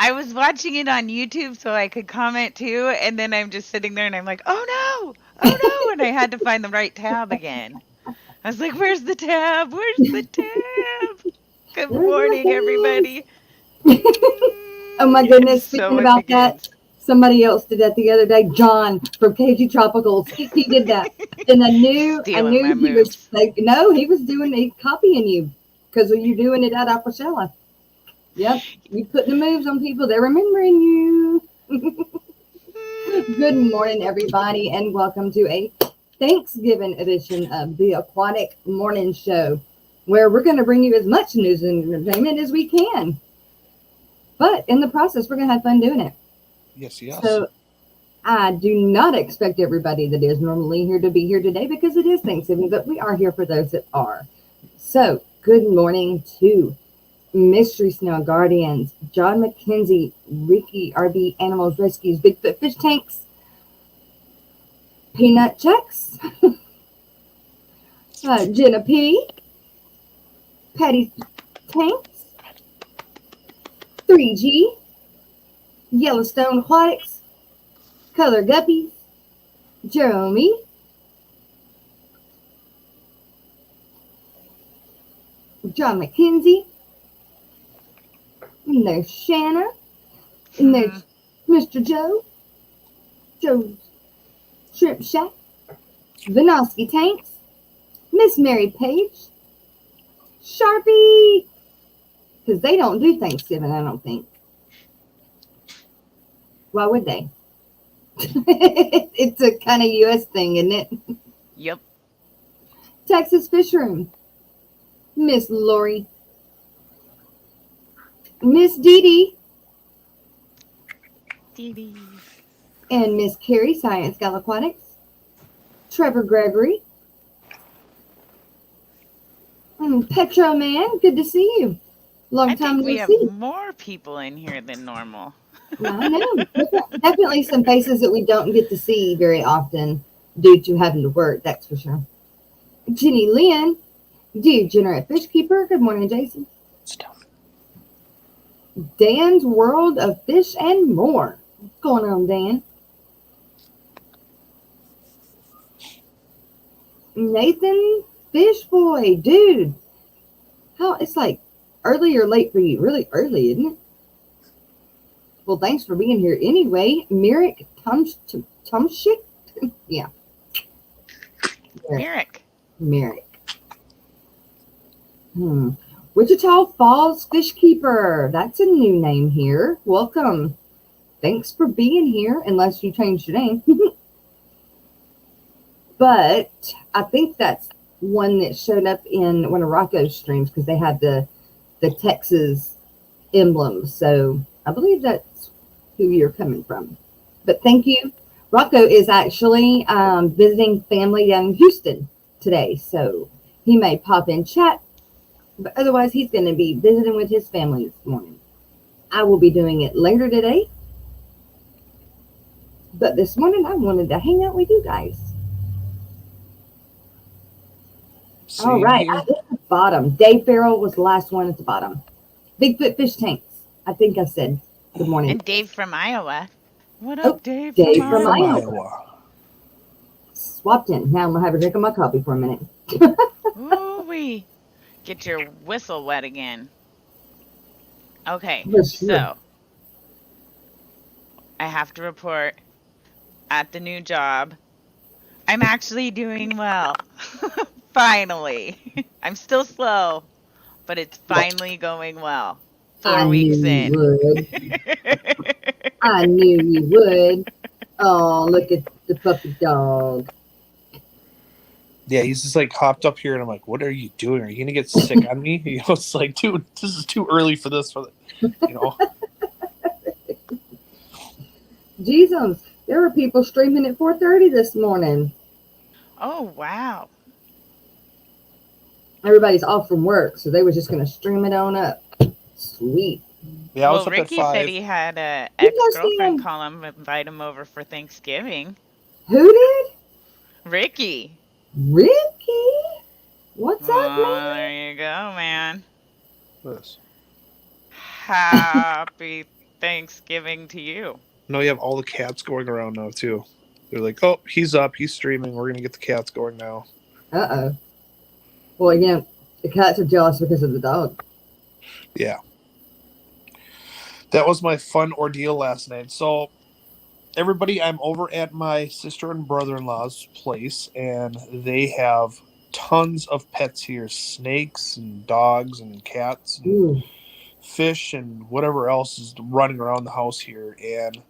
I was watching it on YouTube so I could comment too, and then I'm just sitting there and I'm like, oh no, oh no, and I had to find the right tab again. I was like, where's the tab? Where's the tab? Good Where's morning, my everybody. Oh my And goodness, so speaking it about that, begins. somebody else did that the other day. John from KG Tropicals. He did that. And I Stealing my knew he was moves. like, no, he copying you because you doing it at Aquashella. Yep. You putting the moves on people, they're remembering you. Good morning, everybody, and welcome to a Thanksgiving edition of the Aquatic Morning Show, where we're going to bring you as much news and entertainment as we can. But in the process, we're going to have fun doing it. Yes. So I do not expect everybody that is normally here to be here today because it is Thanksgiving, but we are here for those that are. So good morning to Mystery Snow Guardians, John McKenzie, Ricky RB Animals Rescues, Bigfoot Fish Tanks, Peanut Checks, Jenna P, Patty Tanks, 3G, Yellowstone Aquatics, Color Guppies, Jeremy, John McKenzie, and there's Shanna, and there's Mr. Joe's Shrimp Shack, Vinosky Tanks, Miss Mary Page, Sharpie, because they don't do Thanksgiving, I don't think. Why would they? It's a kind of U.S. thing, isn't it? Yep. Texas Fish Room, Miss Lori, Miss Dee Dee. and Miss Carrie, Science Gal Aquatics, Trevor Gregory, Petro Man, good to see you. Long I time think we no have see. more people in here than normal. I know. Definitely some faces that we don't get to see very often due to having to work, that's for sure. Jenny Lynn, Degenerate Fish Keeper, good morning, Jason. Dan's World of Fish and More. What's going on, Dan? Nathan Fish Boy, dude. How it's like early or late for you? Really early, isn't it? Well, thanks for being here anyway. Merrick Tumshik? Yeah. Merrick. Wichita Falls Fish Keeper. That's a new name here. Welcome. Thanks for being here, unless you changed your name. But I think that's one that showed up in one of Rocko's streams because they had the Texas emblem. So I believe that's who you're coming from. But thank you. Rocko is actually visiting family down in Houston today. So he may pop in chat. But otherwise, he's going to be visiting with his family this morning. I will be doing it later today. But this morning, I wanted to hang out with you guys. All right. At the bottom. Dave Farrell was the last one at the bottom. Bigfoot Fish Tanks. I think I said good morning. And Dave from Iowa. What up, Dave, Dave from Iowa. Swapped in. Now I'm going to have a drink of my coffee for a minute. Ooh-wee. Get your whistle wet again. Okay, so I have to report at the new job. I'm actually doing well. Finally. I'm still slow, but it's finally going well. 4 weeks in. I knew you would. Oh, look at the puppy dog. Yeah, he's just like hopped up here, and I'm like, "What are you doing? Are you gonna get sick on me?" You know, it's like, dude, this is too early for this. Jesus, there were people streaming at 4:30 this morning. Oh wow! Everybody's off from work, so they were just gonna stream it on up. Sweet. Yeah, I was well, Ricky said he had a ex-girlfriend call him, invite him over for Thanksgiving. Who did? Ricky. Ricky? What's up, man? There you go, man. Yes. Happy Thanksgiving to you. No, you have all the cats going around now too. They're like, oh, he's up, he's streaming. We're gonna get the cats going now. Uh-oh. Well, again, the cats are jealous because of the dog. Yeah. That was my fun ordeal last night. So, everybody, I'm over at my sister and brother-in-law's place, and they have tons of pets here: snakes and dogs and cats and Ooh. fish and whatever else is running around the house here. And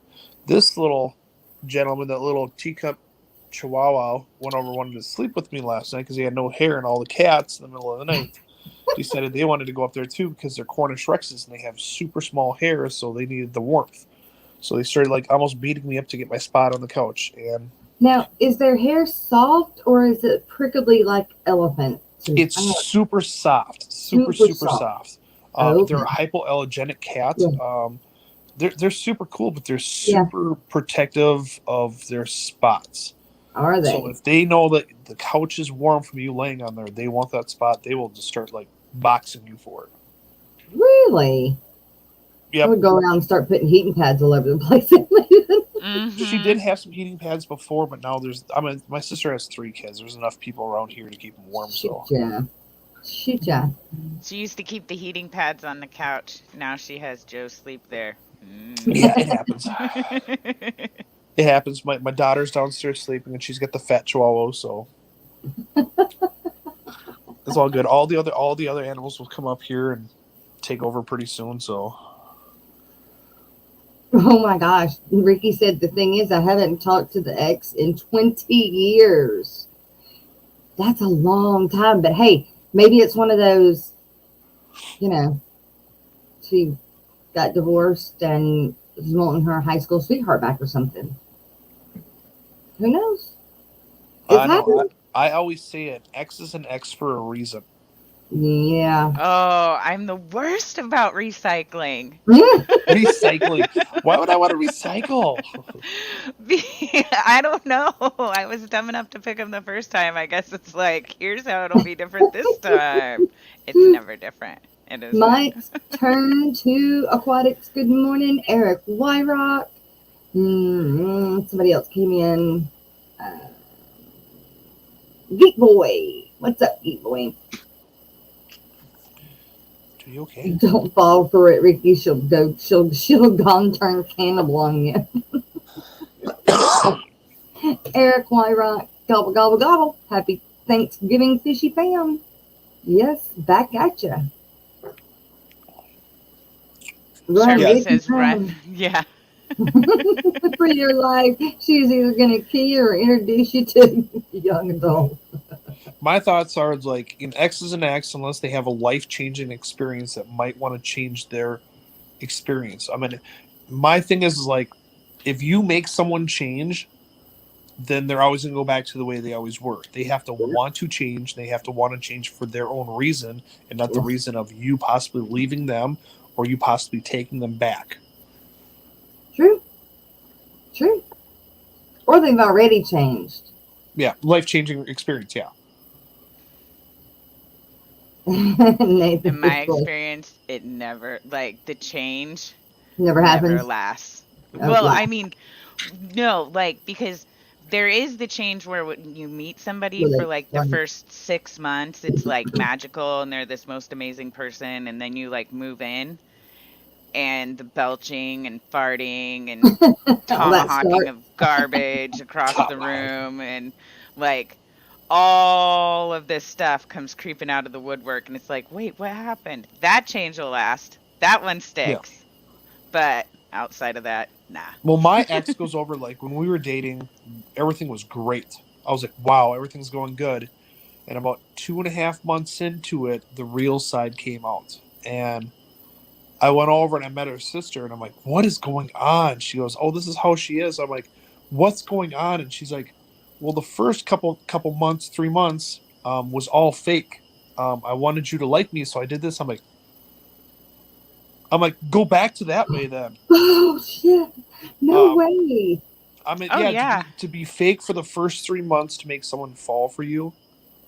this little gentleman, that little teacup chihuahua, wanted to sleep with me last night because he had no hair, and all the cats in the middle of the night decided they wanted to go up there too because they're Cornish Rexes and they have super small hair, so they needed the warmth. So they started like almost beating me up to get my spot on the couch. And Now, is their hair soft or is it prickly like elephant? it's super soft, super soft. Okay. They're a hypoallergenic cat. Yeah. They're super cool, but they're super protective of their spots. Are they? So if they know that the couch is warm from you laying on there, they want that spot, they will just start like boxing you for it. Really? Yep. I would go around and start putting heating pads all over the place. She did have some heating pads before, but now my sister has 3 kids. There's enough people around here to keep them warm. Shoot ya. She used to keep the heating pads on the couch. Now she has Joe sleep there. Yeah, it happens. It happens. My daughter's downstairs sleeping, and she's got the fat chihuahua, so it's all good. All the other animals will come up here and take over pretty soon. So. Oh my gosh. Ricky said the thing is I haven't talked to the ex in 20 years. That's a long time. But hey, maybe it's one of those, she got divorced and is wanting her high school sweetheart back or something. Who knows? I know. I always say an X is an X for a reason. Yeah. Oh, I'm the worst about recycling. Recycling. Why would I want to recycle? I don't know. I was dumb enough to pick them the first time. I guess it's like, here's how it'll be different this time. It's never different. It is. Mike's turn to Aquatics. Good morning, Eric Wyrock. Somebody else came in. Geek Boy. What's up, Geek Boy? Are you okay? Don't fall for it, Ricky. She'll gone turn cannibal on you. Eric Wyrock. Gobble, gobble, gobble. Happy Thanksgiving, Fishy Fam. Yes, back at ya. Shirley says run. Yeah. For your life, she's either going to kill you or introduce you to a young adult. My thoughts are like an X is an X unless they have a life-changing experience that might want to change their experience. I mean, my thing is like, if you make someone change, then they're always going to go back to the way they always were. They have to want to change. They have to want to change for their own reason and not the reason of you possibly leaving them or you possibly taking them back. True. Or they've already changed. Yeah, life-changing experience, yeah. In my experience, it never, like, the change never happens. Never lasts. Oh, well, wow. I mean, no, like, because there is the change where when you meet somebody for like the first 6 months, it's like magical and they're this most amazing person, and then you like move in and the belching and farting and tomahawking of garbage across the room and like all of this stuff comes creeping out of the woodwork, and it's like, wait, what happened? That change will last. That one sticks. Yeah. But outside of that, nah. Well, my ex goes over like when we were dating, everything was great. I was like, wow, everything's going good. And about 2.5 months into it, the real side came out. And I went over and I met her sister, and I'm like, what is going on? She goes, oh, this is how she is. I'm like, what's going on? And she's like, well, the first couple months, 3 months, was all fake. I wanted you to like me, so I did this. I'm like, go back to that way then. Oh shit! No way. I mean, to be fake for the first 3 months to make someone fall for you.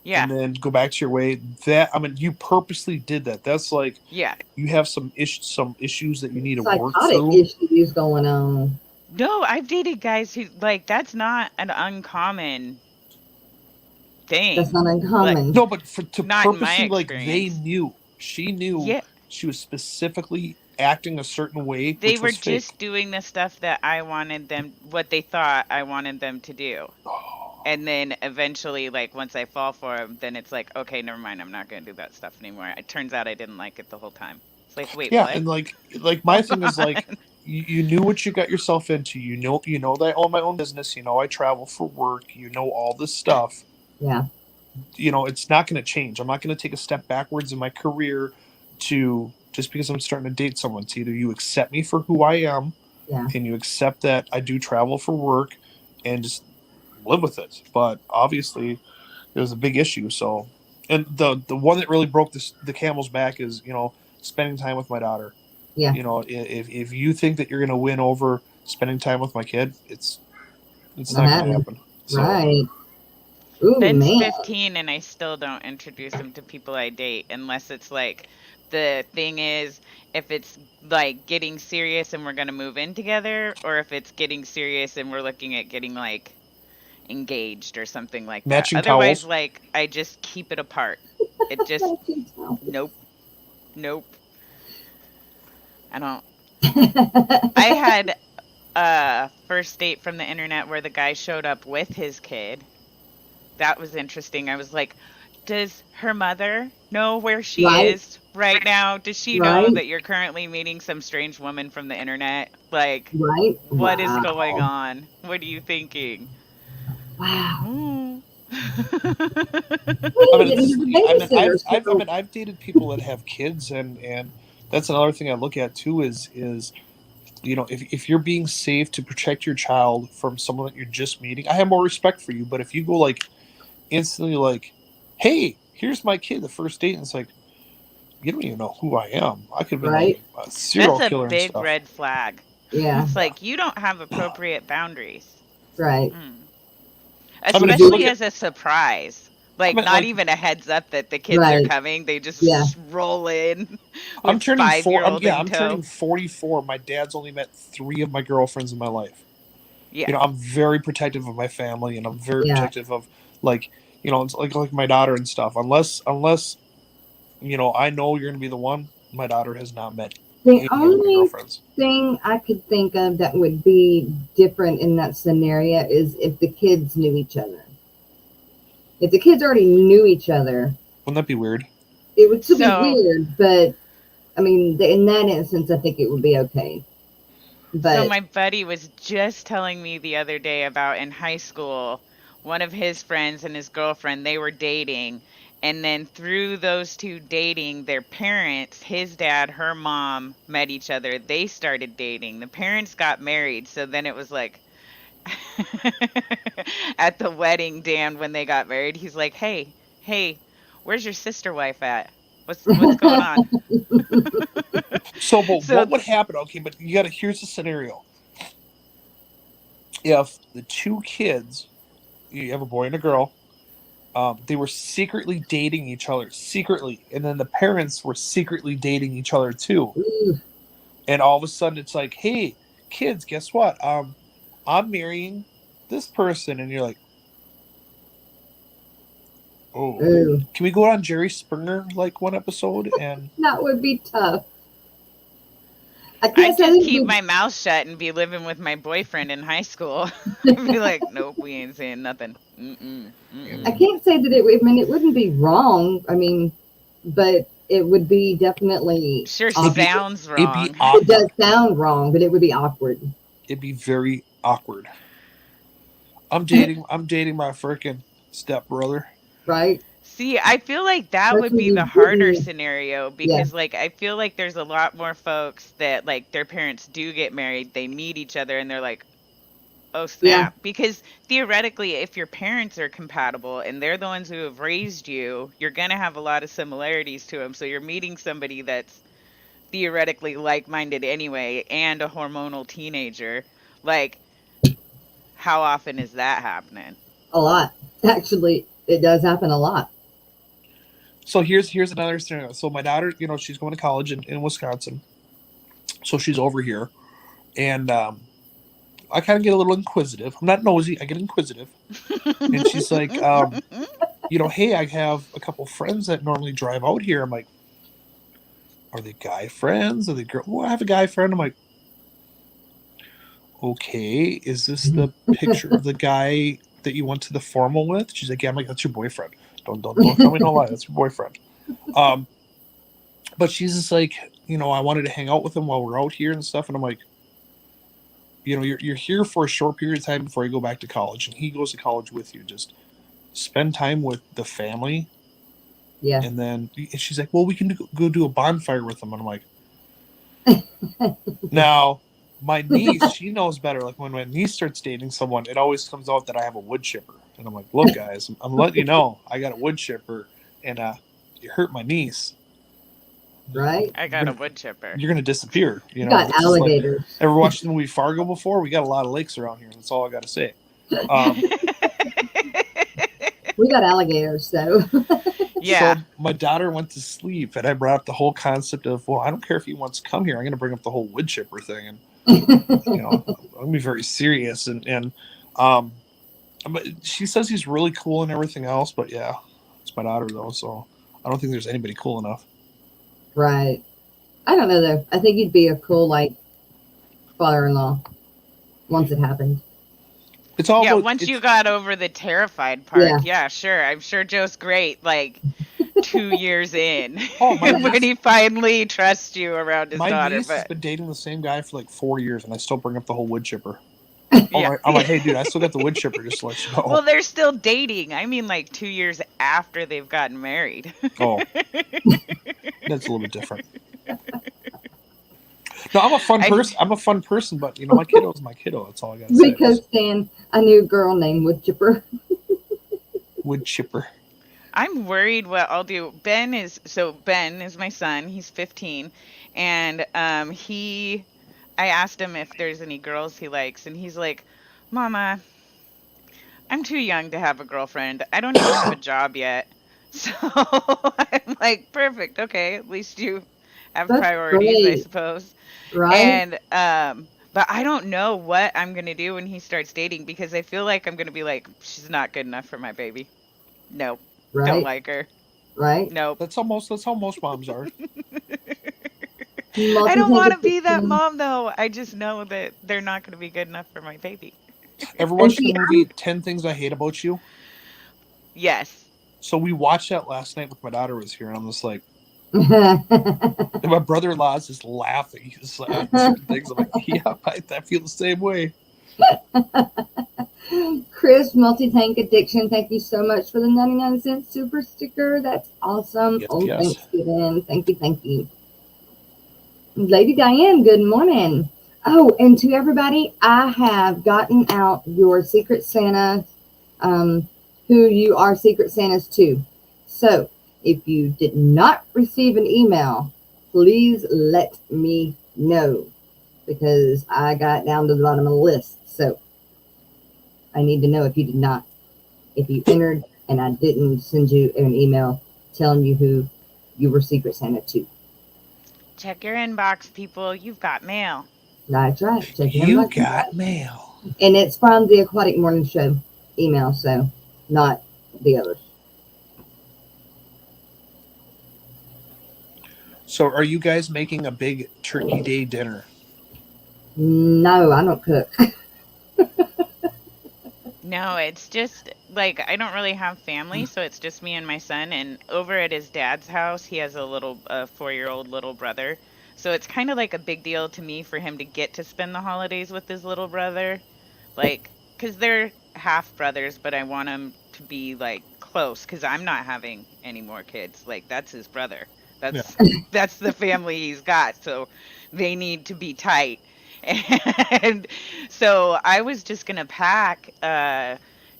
Yeah. and then go back to your way. That, I mean, you purposely did that. That's like Yeah. you have some issues that you need to work Psychotic through. issues going on. No, I've dated guys who like that's not an uncommon That's thing. not Like uncommon. No, but to not in my purposely, like, they experience. knew, she knew Yeah. she was specifically acting a certain way, They which were was fake. just doing the stuff that I wanted them what they thought I wanted them to do. And then eventually, like, once I fall for them, then it's like, okay, never mind. I'm not going to do that stuff anymore. It turns out I didn't like it the whole time. It's like, wait, Yeah, what? and like my Hold thing is on. like you knew what you got yourself into. You know that I own my own business. You know I travel for work. You know all this stuff. Yeah. You know it's not going to change. I'm not going to take a step backwards in my career to just because I'm starting to date someone. It's either you accept me for who I am, Yeah. and you accept that I do travel for work, and just live with it. But obviously, it was a big issue. So, and the one that really broke the camel's back is spending time with my daughter. Yeah. If you think that you're going to win over spending time with my kid, it's Not not going to happening. happen. So Right. Ooh, Ben's man. 15 and I still don't introduce him to people I date unless it's like the thing is if it's like getting serious and we're going to move in together or if it's getting serious and we're looking at getting like engaged or something like that. matching Otherwise towels. like I just keep it apart. It just nope. Nope. I don't I had a first date from the internet where the guy showed up with his kid. That was interesting. I was like, does her mother know where she Right. is right now? Does she know Right. that you're currently meeting some strange woman from the internet? Like, Right. what is going Wow. on? What are you thinking? Wow. Ooh. Well, I you mean, didn't it's, have a I mean, babysitter, so I've dated people that have kids, and that's another thing I look at too is if you're being safe to protect your child from someone that you're just meeting, I have more respect for you. But if you go like instantly like, hey, here's my kid, the first date, and it's like you don't even know who I am. I could have been like right. a That's serial a killer and big stuff. red flag. Yeah. It's Yeah. like you don't have appropriate boundaries. Right. Mm. I mean, if you Especially look at, as a surprise. I Like mean, not like even a heads up that the kids are Right. coming. They just Yeah. roll in I'm with turning four. 5-year-old in I'm tow. turning 44. My dad's only met 3 of my girlfriends in my life. Yeah. I'm very protective of my family, and I'm very Yeah. protective of like it's like my daughter and stuff. Unless I know you're gonna be the one. My daughter has not met The any of my only girlfriends. thing I could think of that would be different in that scenario is if the kids knew each other. If the kids already knew each other, Wouldn't that be weird? it would still be So weird, but I mean, in that instance, I think it would be okay. So But my buddy was just telling me the other day about in high school, one of his friends and his girlfriend, they were dating. And then through those two dating, their parents, his dad, her mom, met each other. They started dating. The parents got married. So then it was like at the wedding, Dan, when they got married, he's like, hey, where's your sister wife at? What's going on? So, but what So would happen? Okay, but you gotta. Here's the scenario: if the two kids, you have a boy and a girl, they were secretly dating each other, secretly, and then the parents were secretly dating each other too. ooh, And all of a sudden, it's like, hey, kids, guess what? I'm marrying this person, and you're like, oh, ooh, can we go on Jerry Springer like one episode? And that would be tough. I can't I'd say just that keep it'd my mouth shut and be living with my boyfriend in high school. I'd be like, nope, we ain't saying nothing. Mm-mm, I mm-mm. can't say that it. I mean, it wouldn't be wrong. I mean, but it would be definitely Sure it'd be awkward. sounds it'd be wrong. It does awkward. sound wrong, but it would be awkward, It'd be very awkward. I'm dating my freaking stepbrother. right? See, I feel like that would Especially be the you harder didn't. scenario Yeah. because, like, I feel like there's a lot more folks that, like, their parents do get married, they meet each other, and they're like, oh, Yeah. snap. Because theoretically, if your parents are compatible and they're the ones who have raised you, you're going to have a lot of similarities to them. So you're meeting somebody that's theoretically like-minded anyway and a hormonal teenager. Like, how often is that happening? A lot. Actually, it does happen a lot. So here's another scenario. So my daughter, she's going to college in Wisconsin, so she's over here, and I kind of get a little inquisitive. I'm not nosy. I get inquisitive, and she's like, hey, I have a couple friends that normally drive out here. I'm like, are they guy friends? Are they girl? Well, I have a guy friend. I'm like, okay, is this the picture of the guy that you went to the formal with? She's like, yeah. I'm like, that's your boyfriend. Don't tell me no lie. That's your boyfriend. Um, but she's just like, I wanted to hang out with him while we're out here and stuff. And I'm like, you're here for a short period of time before you go back to college, and he goes to college with you. Just spend time with the family. Yeah. And then she's like, well, we can go do a bonfire with them. And I'm like, now, my niece, she knows better. Like when my niece starts dating someone, it always comes out that I have a wood chipper. And I'm like, look, guys, I'm letting you know I got a wood chipper, and you hurt my niece. Right? I got a wood chipper. You're gonna disappear. You got This is like, alligators. ever watched the movie Fargo before? We got a lot of lakes around here. That's all I got to say. We got alligators, so. Yeah. So my daughter went to sleep, and I brought up the whole concept of, well, I don't care if he wants to come here. I'm going to bring up the whole wood chipper thing, and I'm going to be very serious. And but she says he's really cool and everything else, but yeah, it's my daughter though, so I don't think there's anybody cool enough. Right. I don't know though. I think you'd be a cool father-in-law once it happened. It's all about, once you got over the terrified part, yeah, sure. I'm sure Joe's great, 2 years in. When he finally trusts you around his daughter. My niece has been dating the same guy for 4 years, and I still bring up the whole wood chipper. Yeah. I'm like, hey, dude, I still got the wood chipper, just to let you know. Well, they're still dating. I mean, 2 years after they've gotten married. Oh. That's a little bit different. No, I'm a fun person. I'm a fun person, but my kiddo is my kiddo. That's all I got to say. Because Stan, I knew a girl named Wood Chipper. Wood chipper. I'm worried what I'll do. Ben is my son. He's 15, and I asked him if there's any girls he likes, and he's like, "Mama, I'm too young to have a girlfriend. I don't even have a job yet." So I'm like, perfect. Okay, at least you have priorities, I suppose. Right. And but I don't know what I'm gonna do when he starts dating, because I feel like I'm gonna be like, she's not good enough for my baby. Nope. Right. Don't like her. Right. Nope. That's how most moms are. I don't want to be that mom though. I just know that they're not going to be good enough for my baby. Ever watched the movie 10 Things I Hate About You? Yes. So we watched that last night with my daughter was here, and I'm just like, and my brother-in-law is just laughing. He's like, things. I'm like, yeah, I feel the same way. Chris, Multi-Tank Addiction, thank you so much for the 99-cent super sticker. That's awesome. Yes. Thanksgiving. Thank you. Lady Diane, good morning. Oh, and to everybody, I have gotten out your Secret Santa, who you are Secret Santas to. So, if you did not receive an email, please let me know, because I got down to the bottom of the list. So, I need to know if you did not. If you entered and I didn't send you an email telling you who you were Secret Santa to. Check your inbox, people. You've got mail. That's right. Check your You inbox. got mail. And it's from the Aquatic Morning Show email, so not the others. So are you guys making a big Turkey Day dinner? No, I don't cook. No, it's just I don't really have family, so it's just me and my son. And over at his dad's house, he has a 4-year-old little brother. So it's kind of like a big deal to me for him to get to spend the holidays with his little brother. Because they're half brothers, but I want him to be close, because I'm not having any more kids. That's his brother. That's the family he's got. So they need to be tight. And so I was just going to pack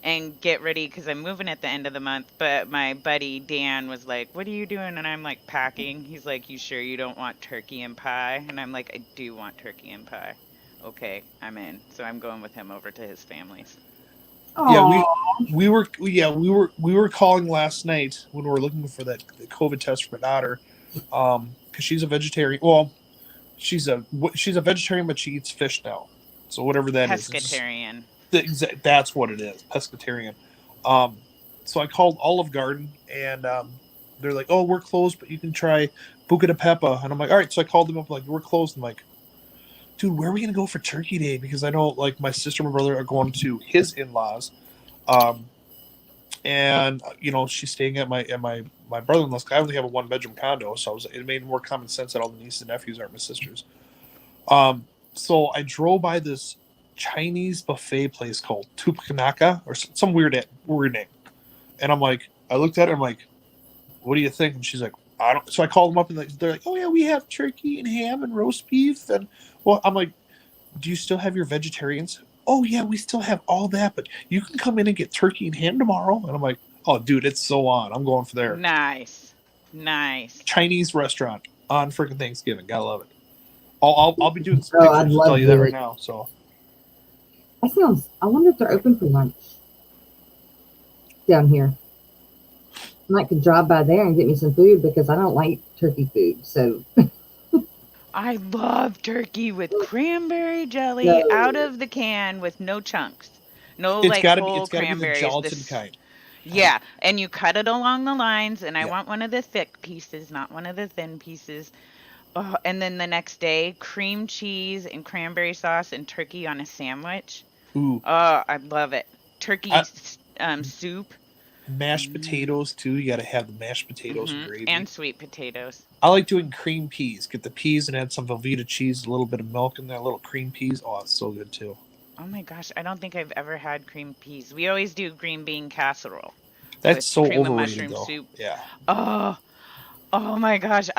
and get ready, because I'm moving at the end of the month. But my buddy Dan was like, what are you doing? And I'm like, packing. He's like, you sure you don't want turkey and pie? And I'm like, I do want turkey and pie. Okay, I'm in. So I'm going with him over to his family's. Yeah, Oh, we were calling last night when we were looking for that the COVID test for my daughter, because she's a vegetarian. Well, she's a vegetarian, but she eats fish now. So whatever that is, it's just Pescatarian. that's what it is, pescatarian. Um, so I called Olive Garden, and they're like, "Oh, we're closed, but you can try Buca de Pepa." And I'm like, "All right." So I called them up, like, "We're closed." I'm like, "Dude, where are we gonna go for Turkey Day?" Because I know, like, my sister and my brother are going to his in-laws, um, and she's staying at my brother-in-law's. I only have a one-bedroom condo, so it made more common sense that all the nieces and nephews aren't my sisters. So I drove by this Chinese buffet place called Tupakanaka or some weird name, and I looked at it, I'm like, "What do you think?" And she's like, "I don't." So I called them up, and they're like, "Oh yeah, we have turkey and ham and roast beef." And well, I'm like, "Do you still have your vegetarians?" "Oh yeah, we still have all that, but you can come in and get turkey and ham tomorrow." And I'm like, "Oh dude, it's so on. I'm going for there." Nice. Nice. Chinese restaurant on freaking Thanksgiving. Gotta love it. I'll be doing some oh, I'd pictures. I'll tell love you that to. right now. So That sounds. I wonder if they're open for lunch down here. I might could drive by there and get me some food because I don't like turkey food. So I love turkey with cranberry jelly out no. of the can with no chunks. No like it's whole gotta be the cranberries. gelatin This kind. Yeah, and you cut it along the lines and I Yeah. want one of the thick pieces, not one of the thin pieces. Oh, and then the next day, cream cheese and cranberry sauce and turkey on a sandwich. Ooh, Oh, I love it. Turkey I, soup. mashed Mm, potatoes too. You gotta have the mashed potatoes and and gravy. sweet potatoes. I like doing cream peas. Get the peas and add some Velveeta cheese, a little bit of milk in there, a little cream peas. Oh, it's so good too. Oh my gosh, I don't think I've ever had cream peas. We always do green bean casserole That's with so cream of overrated mushroom though. soup. Yeah. Oh, oh my gosh,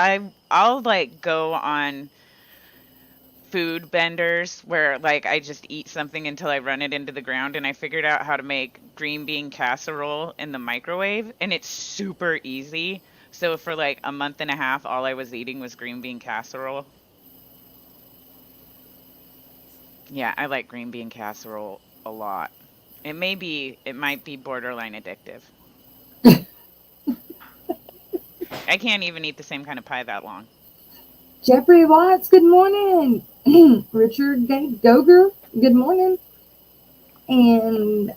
I'll like go on food benders where like I just eat something until I run it into the ground and I figured out how to make green bean casserole in the microwave and it's super easy. So for like a month and a half all I was eating was green bean casserole. Yeah, I like green bean casserole a lot. It might be borderline addictive. I can't even eat the same kind of pie that long. Jeffrey Watts, good morning. Richard Goger, good morning. And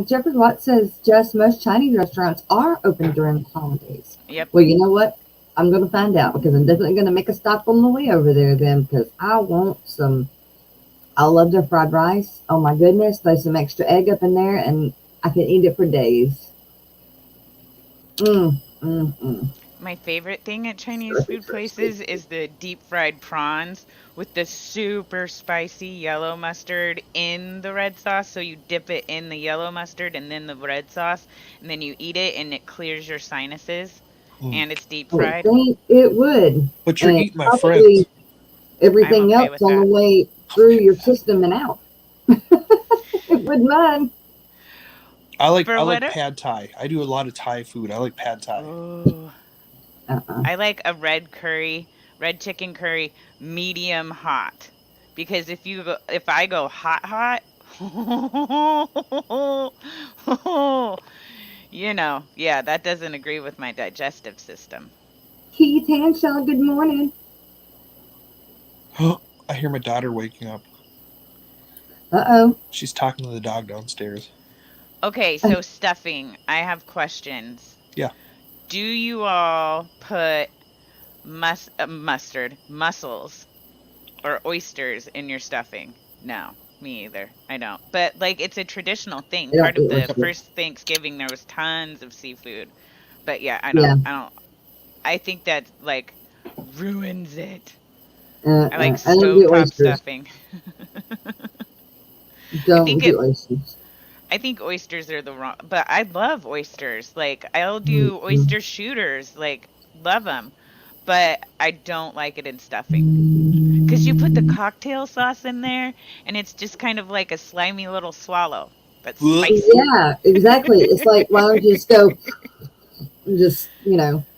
Jeffrey Watts says just most Chinese restaurants are open during the holidays. Yep. Well, you know what? I'm going to find out because I'm definitely going to make a stop on the way over there then because I want some. I love their fried rice. Oh my goodness. Throw some extra egg up in there and I can eat it for days. Mm, mm, mm. My favorite thing at Chinese Thirsty, food thirsty. places is the deep fried prawns with the super spicy yellow mustard in the red sauce. So you dip it in the yellow mustard and then the red sauce, and then you eat it and it clears your sinuses. Mm. And it's deep I would fried. think it would. But you're And eating my friend. probably I'm everything okay else with on the that. way through your system and out. It would mine. I For like what? pad thai. I do a lot of Thai food. I like pad thai. Oh, Uh-uh. I like a red chicken curry, medium hot. Because if I go hot, yeah, that doesn't agree with my digestive system. Keith Hanshaw, good morning. I hear my daughter waking up. Uh-oh. She's talking to the dog downstairs. Okay, so stuffing. I have questions. Yeah. Do you all put mussels, or oysters in your stuffing? No, me either. I don't. But like it's a traditional thing. I Part don't of eat the oysters. first Thanksgiving there was tons of seafood. But yeah, Yeah. I think that like ruins it. I like I don't do stovetop oysters. stuffing. I Don't think do it oysters. I think oysters are the wrong, but I love oysters. Like I'll do Mm-mm. oyster shooters, like love them, but I don't like it in stuffing. Cuz you put the Mm. cocktail sauce in there and it's just kind of like a slimy little swallow, but Ugh. spicy. Yeah, exactly. It's like, why don't you just go, just,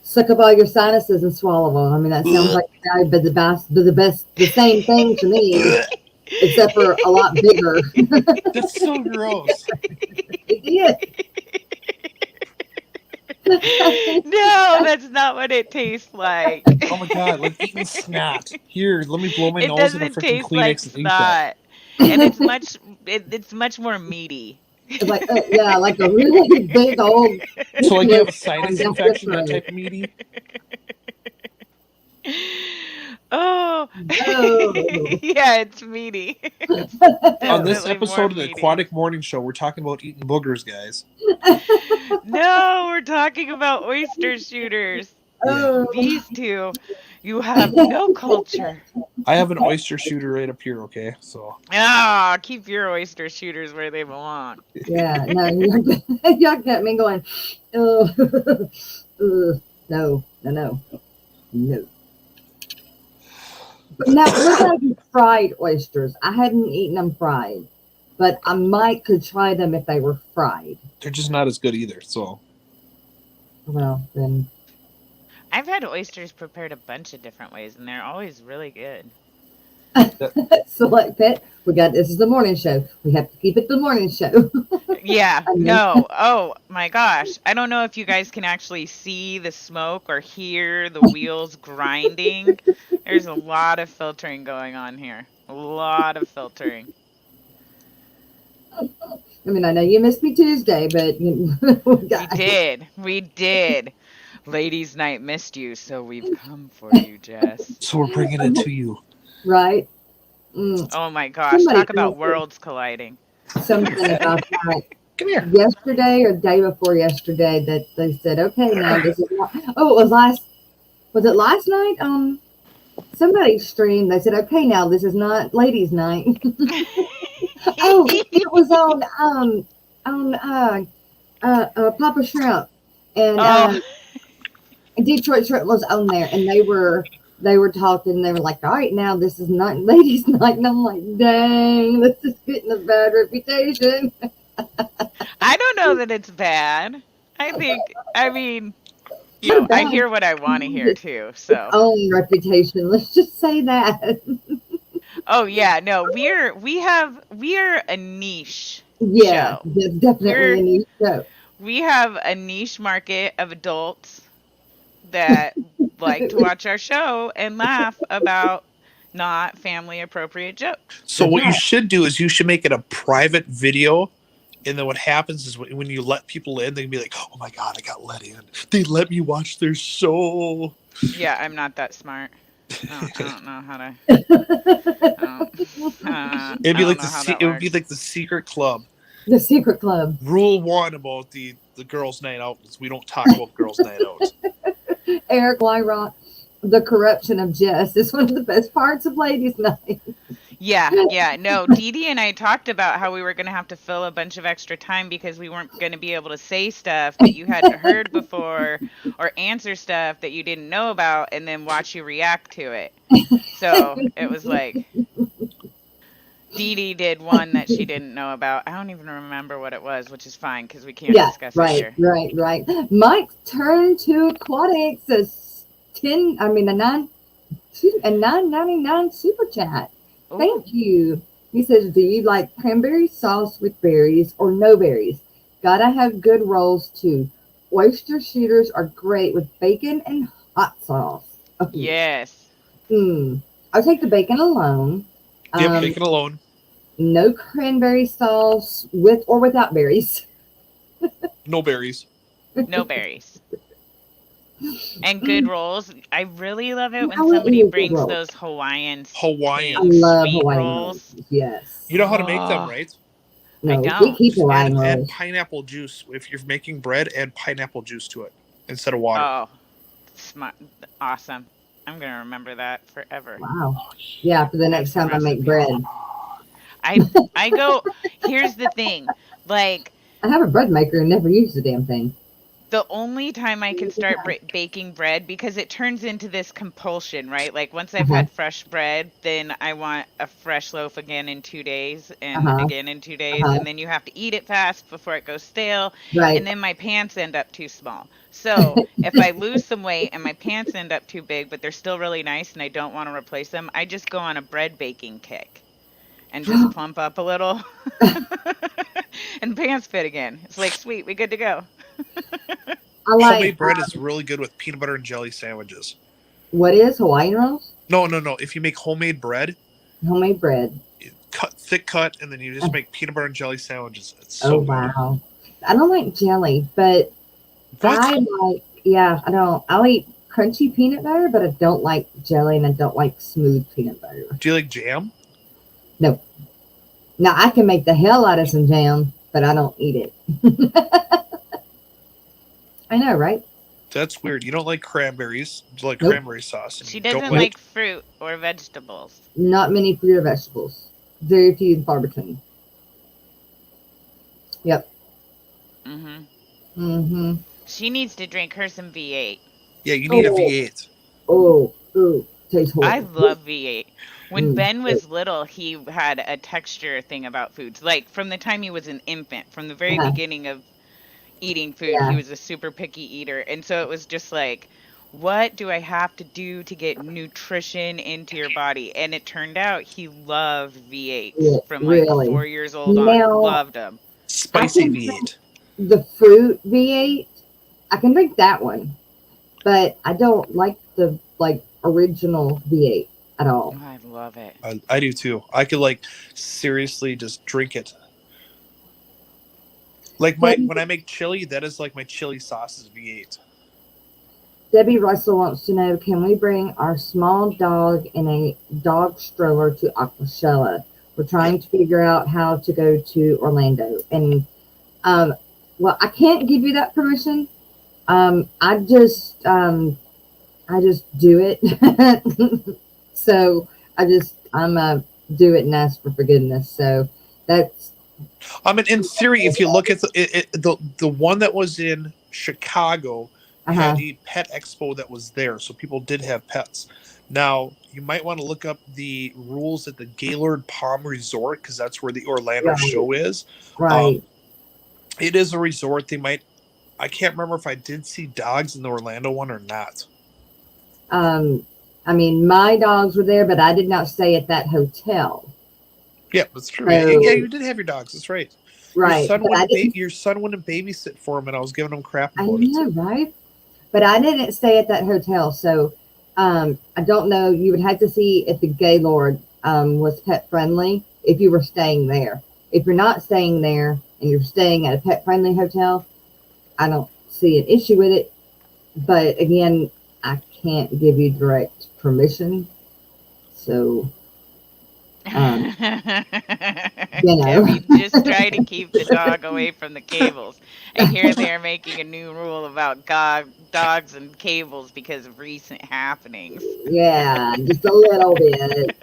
suck up all your sinuses and swallow them? I mean, that sounds Ugh. like the best, the same thing to me. Ugh. except for a lot bigger. That's so gross. It did. No, that's not what it tastes like. Oh my god, like eating snot. Here, let me blow my It nose in a doesn't freaking taste like Kleenex and eat that. snot. And it's much more meaty. It's like, yeah, like a really big old. So like you have a Don't sinus whisper infection, that it. type of meaty? Oh, Oh. yeah, it's meaty. It's On this definitely more episode of the meaty. Aquatic Morning Show, we're talking about eating boogers, guys. No, we're talking about oyster shooters. Yeah. Oh. These two, you have no culture. I have an oyster shooter right up here, okay? So Ah, keep your oyster shooters where they belong. Yeah, no, y'all got me going. Oh, no, no, no, no. But now, what about these fried oysters? I hadn't eaten them fried, but I might could try them if they were fried. they're just not as good either. So Well, then, I've had oysters prepared a bunch of different ways, and they're always really good. select pet. This is the morning show. We have to keep it the morning show. Yeah, I mean- no. Oh my gosh. I don't know if you guys can actually see the smoke or hear the wheels grinding. There's a lot of filtering going on here. A lot of filtering. I mean, I know you missed me Tuesday, but We did. Ladies' night missed you, so we've come for you, Jess. we're bringing it to you. right? Oh my gosh, Somebody talk about told me. worlds colliding. Something about that. Come here. Yesterday or the day before yesterday that they said, okay, now this is not. Oh, it was it last night? Somebody streamed. They said, okay, now this is not ladies' night. Oh, it was on Papa Shrimp and Detroit Shrimp was on there, and they were talking. They were like, all right, now this is not ladies' night, and I'm like, dang, this is getting a bad reputation. I don't know that it's bad. I mean, I hear what I want to hear too. So, Own reputation. Let's just say that. oh yeah, no, we are a niche. Yeah, show. that's definitely a new show. We have a niche market of adults that like to watch our show and laugh about not family appropriate jokes. So what you should do is you should make it a private video, and then what happens is when you let people in, they can be like, "Oh my god, I got let in. They let me watch their show." Yeah, I'm not that smart. I don't know how to. It'd be like it would be like the secret club. The secret club. Rule 1 about the girls' night out is we don't talk about girls' night out. Eric Wyrock, the corruption of Jess is one of the best parts of Ladies' Night. Yeah. No, Dee Dee and I talked about how we were going to have to fill a bunch of extra time because we weren't going to be able to say stuff that you hadn't heard before or answer stuff that you didn't know about and then watch you react to it. So it was like Dee Dee did one that she didn't know about. I don't even remember what it was, which is fine because we can't discuss it here. Right. Mike turned to aquatics as a $9.99 super chat. Ooh. Thank you. He says, do you like cranberry sauce with berries or no berries? Gotta have good rolls too. Oyster shooters are great with bacon and hot sauce. Okay. Yes. I'll take the bacon alone. Yep, bacon alone. No cranberry sauce with or without berries. No berries. No berries. And good rolls. I really love it when I love somebody good brings rolls. those Hawaiian I pink love sweet Hawaiian rolls. rolls. Yes. You know how to make them, Oh. right? No, we don't. keep Hawaiian Add rolls. pineapple juice. If you're making bread, add pineapple juice to it instead of water. Oh, smart. Awesome. I'm going to remember that forever. Wow. Yeah, for the next time I make bread. I go, here's the thing. Like, I have a bread maker and never use the damn thing. the only time I can start baking bread, because it turns into this compulsion, right? Like once I've had fresh bread, then I want a fresh loaf again in 2 days and again in 2 days. And then you have to eat it fast before it goes stale. Right. And then my pants end up too small. So if I lose some weight and my pants end up too big, but they're still really nice and I don't want to replace them, I just go on a bread baking kick. and just plump up a little. And pants fit again. It's like, sweet, we good to go. I like, Homemade bread is really good with peanut butter and jelly sandwiches. what is Hawaiian rolls? No. If you make homemade bread, Homemade bread. thick cut, and then you just make peanut butter and jelly sandwiches. It's Oh, so good. wow. I don't like jelly, but What? I like, yeah, I don't. I'll eat crunchy peanut butter, but I don't like jelly and I don't like smooth peanut butter. Do you like jam? No. Now, I can make the hell out of some jam, but I don't eat it. I know, right? That's weird. You don't like cranberries. You like Nope. cranberry sauce. And She you don't doesn't like fruit or vegetables. Not many fruit or vegetables. Very few and far between. Yep. Mm-hmm. She needs to drink her some V8. Yeah, you need a V8. Oh, tastes horrible. I love V8. When Mm. Ben was little, he had a texture thing about foods. Like from the time he was an infant, from the very Uh-huh. beginning of eating food, Yeah. he was a super picky eater. And so it was just like, what do I have to do to get nutrition into your body? And it turned out he loved V8s Yeah, from like really. 4 years old Now- on. Loved them. Spicy I can V8. The fruit V8, I can drink that one, but I don't like the original V8 at all. Oh, I love it. I do too. I could like seriously just drink it. Like when I make chili, that is like my chili sauce is V8. Debbie Russell wants to know, can we bring our small dog in a dog stroller to Aquashella? We're trying to figure out how to go to Orlando. And, well, I can't give you that permission. I just do it. So I'm do it and ask for forgiveness. So that's, I mean, in theory, if you look at the one that was in Chicago had a pet expo that was there, so people did have pets. Now, you might want to look up the rules at the Gaylord Palm Resort because that's where the Orlando show is. right. It is a resort. I can't remember if I did see dogs in the Orlando one or not. I mean, my dogs were there, but I did not stay at that hotel. Yeah, that's true. So- Yeah, you did have your dogs. That's right. Right. Your son wouldn't babysit for him, and I was giving him crap I about know, it. right? But I didn't stay at that hotel, so I don't know. You would have to see if the Gaylord was pet friendly if you were staying there. If you're not staying there and you're staying at a pet friendly hotel, I don't see an issue with it. But again, I can't give you direct permission. So, you know. Debbie just try to keep the dog away from the cables. And here they're making a new rule about dogs and cables because of recent happenings. Yeah, just a little bit.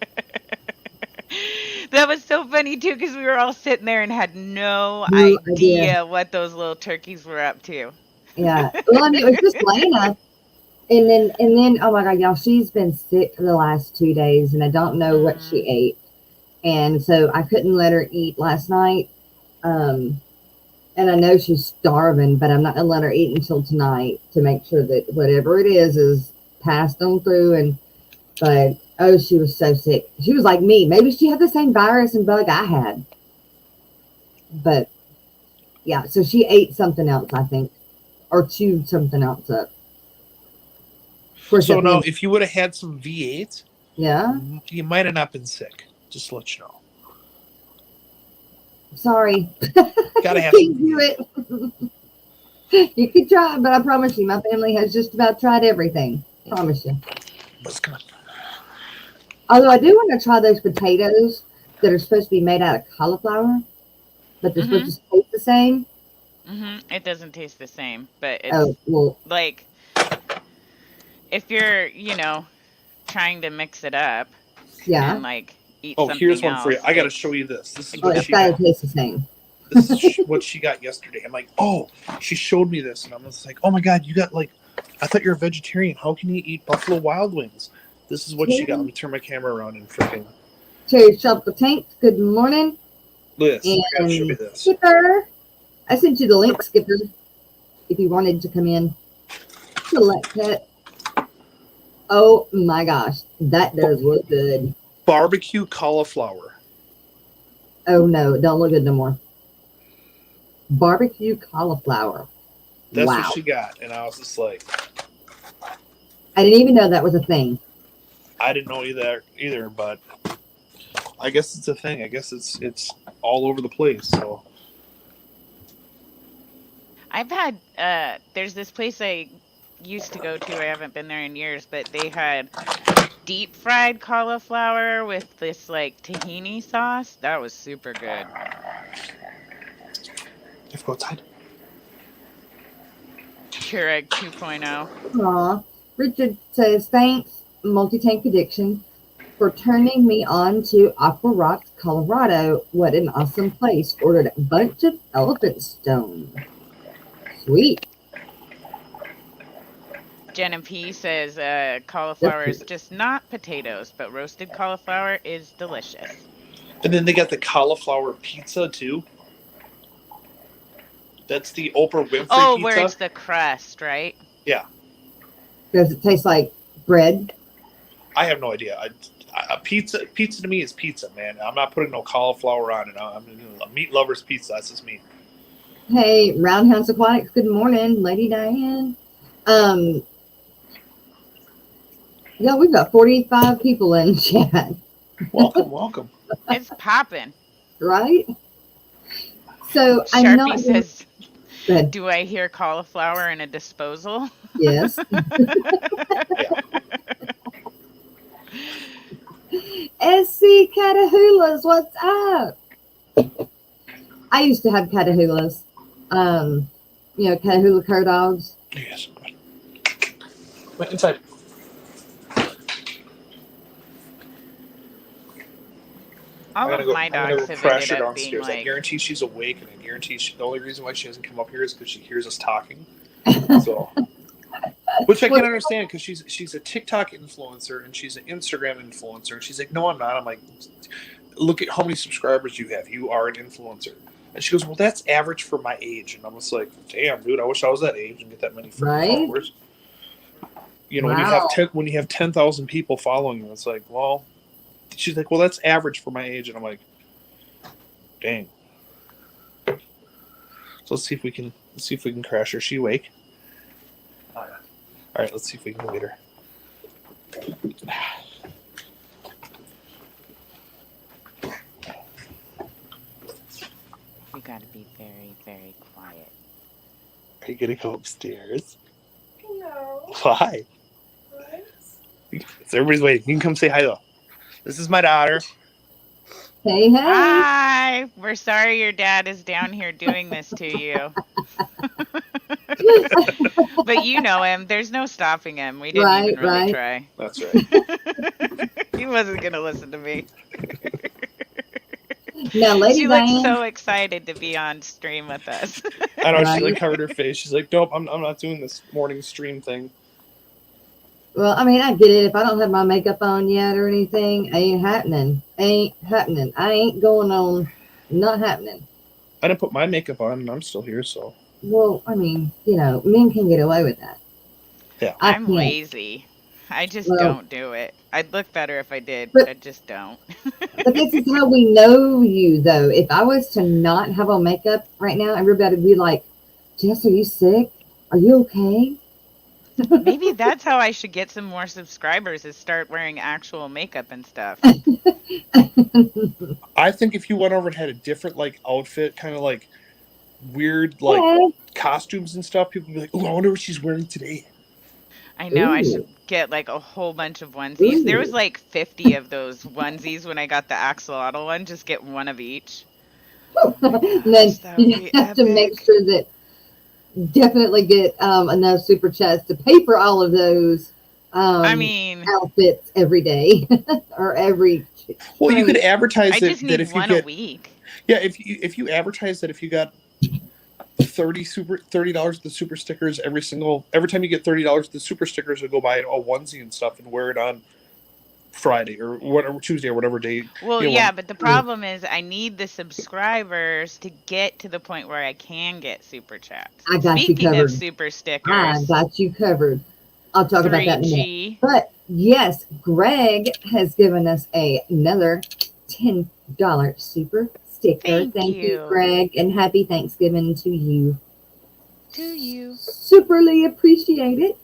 That was so funny too because we were all sitting there and had no No idea. idea what those little turkeys were up to. Yeah. Well, I mean, it was just Lena. And then, oh my God, y'all, she's been sick for the last 2 days and I don't know what she ate. And so I couldn't let her eat last night. And I know she's starving, but I'm not going to let her eat until tonight to make sure that whatever it is passed on through. But, oh, she was so sick. She was like me. Maybe she had the same virus and bug I had. But, yeah, so she ate something else, I think, or chewed something else up. Of course, So now, if you would have had some V8, yeah. you might have not been sick. Just to let you know. Sorry. Gotta have Can't some do V8. it. You could try, but I promise you, my family has just about tried everything. Promise you. What's good? Although I do want to try those potatoes that are supposed to be made out of cauliflower, but they're supposed to taste the same. It doesn't taste the same, but it's Oh, well, like if you're, trying to mix it up yeah. and like eat Oh, something here's one for you. else, I got to it's- show you this. This is Oh, what it's she got to got. taste the same. This is what she got yesterday. I'm like, oh, she showed me this, and I'm just like, oh my God, you got like, I thought you're a vegetarian. How can you eat Buffalo Wild Wings? This is what she got. Let me turn my camera around and freaking Cherry Shop the Tank, good morning. look at this. I gotta show you And this. Skipper, I sent you the link, Skipper, if you wanted to come in. Select pet. Oh my gosh, that does look good. Barbecue cauliflower. Oh no, it don't look good no more. Barbecue cauliflower. That's what Wow. she got, and I was just like, I didn't even know that was a thing. I didn't know either, but I guess it's a thing. I guess it's all over the place. So I've had there's this place I used to go to. I haven't been there in years, but they had deep fried cauliflower with this like tahini sauce. That was super good. you have to go outside. Keurig 2.0. Aw. Richard says, thanks, Multi-Tank Addiction, for turning me on to Aqua Rocks, Colorado. What an awesome place. Ordered a bunch of elephant stone. Sweet. Jenna P says cauliflower is just not potatoes, but roasted cauliflower is delicious. And then they got the cauliflower pizza too. That's the Oprah Winfrey Oh, pizza. where it's the crust, right? Yeah. Does it taste like bread? I have no idea. Pizza to me is pizza, man. I'm not putting no cauliflower on it. I'm a meat lover's pizza. That's just me. Hey, Roundhouse Aquatics, good morning, Lady Diane. Yeah, we've got 45 people in chat. Welcome. It's popping. Right? So I'm not. Sharpie says, Go ahead. do I hear cauliflower in a disposal? Yes. SC Catahoulas, what's up? I used to have Catahoulas. Catahoula cur dogs. Yes. Wait, inside. All of my dogs have crash ended her up being downstairs. I like, guarantee she's awake, and I guarantee the only reason why she doesn't come up here is because she hears us talking. So, which I can understand, because she's a TikTok influencer and she's an Instagram influencer, and she's like, "No, I'm not." I'm like, "Look at how many subscribers you have. You are an influencer." And she goes, "Well, that's average for my age." And I'm just like, "Damn, dude, I wish I was that age and get that many followers." You know, Wow. when you have 10,000 people following you, it's like, well. She's like, "Well, that's average for my age," and I'm like, "Dang." So let's see if we can crash her. Is she awake? Oh, yeah. All right, let's see if we can get her. we gotta be very, very quiet. Are you gonna go upstairs? No. Why? What? So everybody's waiting. You can come say hi though. This is my daughter. Hey, hey. Hi! We're sorry your dad is down here doing this to you. But you know him. There's no stopping him. We didn't even really try. That's right. He wasn't going to listen to me. Now, Lady She Diane. looks so excited to be on stream with us. I know, Right. she like covered her face. She's like, "Nope, I'm not doing this morning stream thing." Well, I mean, I get it. If I don't have my makeup on yet or anything, ain't happening. I ain't going on. Not happening. I didn't put my makeup on, and I'm still here. So. Well, I mean, men can get away with that. Yeah. I'm lazy. I just don't do it. I'd look better if I did, but I just don't. But this is how we know you, though. If I was to not have on makeup right now, everybody would be like, "Jess, are you sick? Are you okay?" Maybe that's how I should get some more subscribers, is start wearing actual makeup and stuff. I think if you went over and had a different outfit, kind of like weird costumes and stuff, people would be like, "Oh, I wonder what she's wearing today." I know. I should get a whole bunch of onesies. There was 50 of those onesies when I got the axolotl one. Just get one of each. And then you have to make sure that definitely get enough super chats to pay for all of those outfits every day or every. Well, you could advertise I just need one a week. Yeah, if you advertise that if you got $30 the super stickers every time you get $30 the super stickers, will go buy a onesie and stuff and wear it on Friday or whatever, Tuesday or whatever day. Well, but the problem is I need the subscribers to get to the point where I can get super chats. I got you covered. Speaking of super stickers, I got you covered. I'll talk about that in a minute. But yes, Greg has given us another 10 $1 super sticker. Thank You, you. Greg, and happy Thanksgiving to you. To you. Superly appreciate it.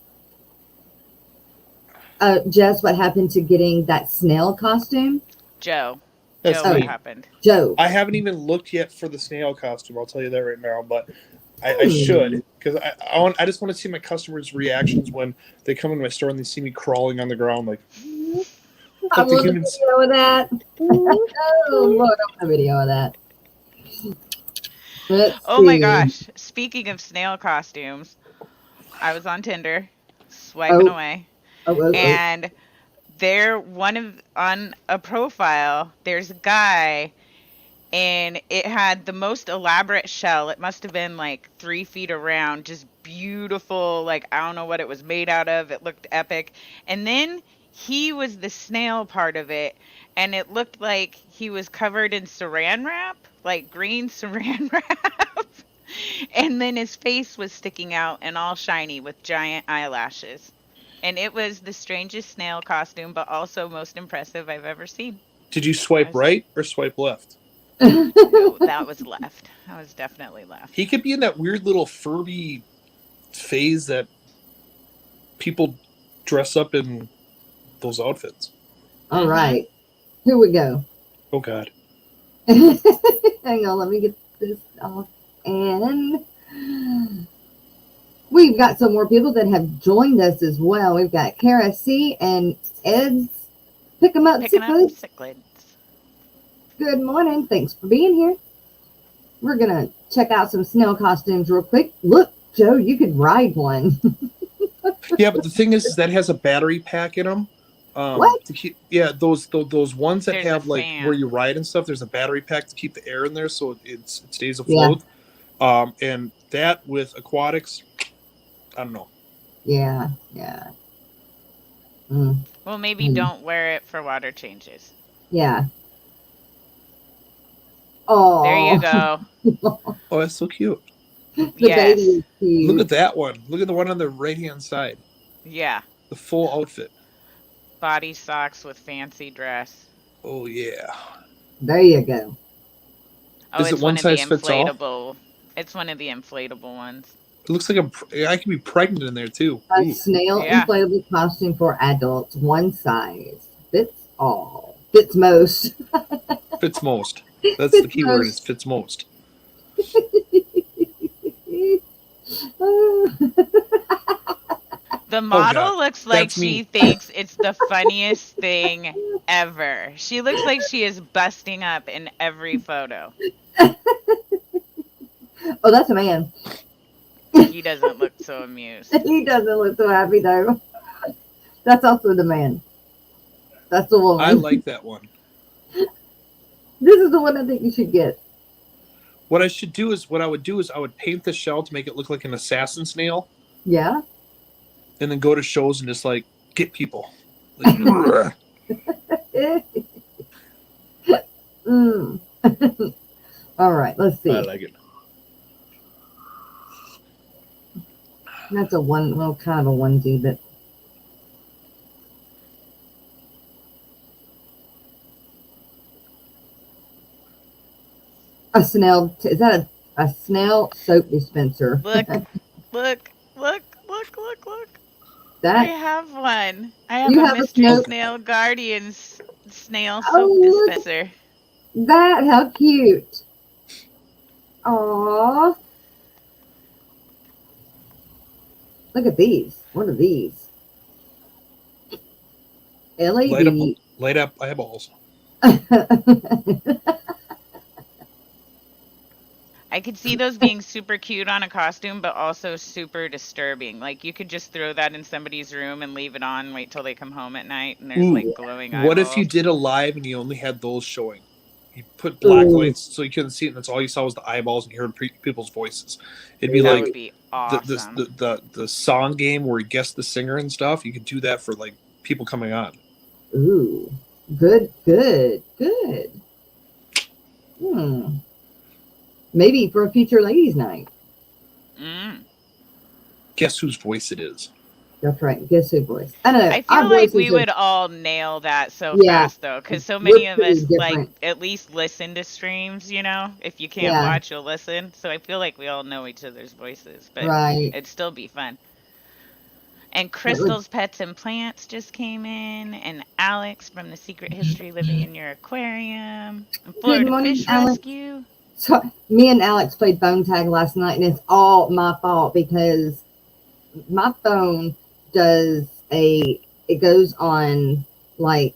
Jess, what happened to getting that snail costume? Joe. That's Joe, what me. happened? Joe. I haven't even looked yet for the snail costume. I'll tell you that right now, but I Hmm. should, because I just want to see my customers' reactions when they come into my store and they see me crawling on the ground like I like the want a humans. video of that. Oh, Lord, I want a video of that. Let's Oh my see. gosh. Speaking of snail costumes, I was on Tinder swiping Oh, away, oh. and on a profile, there's a guy, and it had the most elaborate shell. It must have been like 3 feet around, just beautiful. Like, I don't know what it was made out of. It looked epic. And then he was the snail part of it, and it looked like he was covered in saran wrap, like green saran wrap. And then his face was sticking out and all shiny with giant eyelashes. And it was the strangest snail costume, but also most impressive I've ever seen. Did you swipe Was, right or swipe left? no, that was left. That was definitely left. He could be in that weird little Furby phase that people dress up in those outfits. All right. Here we go. Oh God. Hang on, let me get this off. And we've got some more people that have joined us as well. We've got Kara C and Ed's Pick 'em Up Picking up Cichlids. cichlids. Good morning. Thanks for being here. We're going to check out some snail costumes real quick. Look, Joe, you could ride one. Yeah, but the thing is that has a battery pack in them. What? To keep, yeah, those ones that There's a have like where fan. you ride and stuff. There's a battery pack to keep the air in there so it stays Yeah. afloat. And that with aquatics, I don't know. Yeah. Mm, Well, maybe don't wear it for water changes. yeah. Oh, There you go. Oh, that's so cute. the Yes. baby is cute. Look at that one. Look at the one on the right hand side. Yeah. The full outfit. Body socks with fancy dress. Oh yeah. There you go. Oh, Is it it's one one of the size fits all? inflatable. It's one of the inflatable ones. It looks like I could be pregnant in there too. A Ooh. snail Yeah. inflatable costume for adults. One size fits all. Fits most. Fits most. That's Fits the key word. most. Is fits most. The model God, looks like that's me. she thinks it's the funniest thing ever. She looks like she is busting up in every photo. Oh, that's a man. He doesn't look so amused. He doesn't look so happy though. That's also the man. That's the woman. I like that one. This is the one I think you should get. What I would do is I would paint the shell to make it look like an assassin snail, Yeah. and then go to shows and just like get people. Like, Mm. All right, let's see. I like it. That's a one, well, kind of a onesie, but a snail. Is that a snail soap dispenser? Look, look, look, look, look, look. I That. have one. I have You a have a Mystery snail- Snail Guardians snail soap Oh, look. dispenser. That. How cute. Aww. Look at these. What are these? LED. Light up eyeballs. I could see those being super cute on a costume, but also super disturbing. Like, you could just throw that in somebody's room and leave it on, wait till they come home at night, and there's Ooh, like glowing eyeballs. What if you did a live and you only had those showing? You put black Ooh. lights so you couldn't see it, and that's all you saw was the eyeballs, and you heard people's voices. It'd be That like would be awesome. the song game where you guess the singer and stuff. You could do that for like people coming on. Ooh. Good. Maybe for a future ladies' night. Mm. Guess whose voice it is? That's right. Guess who, boys? I don't know. I Our feel like we voices are, would all nail that so yeah, fast though, because so we're many of pretty us like different. at least listen to streams, you know? If you can't Yeah, watch, you'll listen. So I feel like we all know each other's voices, but right. it'd still be fun. And That would, Crystal's Pets and Plants just came in, and Alex from the Secret History Living in Your Aquarium, and good Florida morning, Fish Alex. Rescue. So, me and Alex played phone tag last night, and it's all my fault because my phone does it goes on like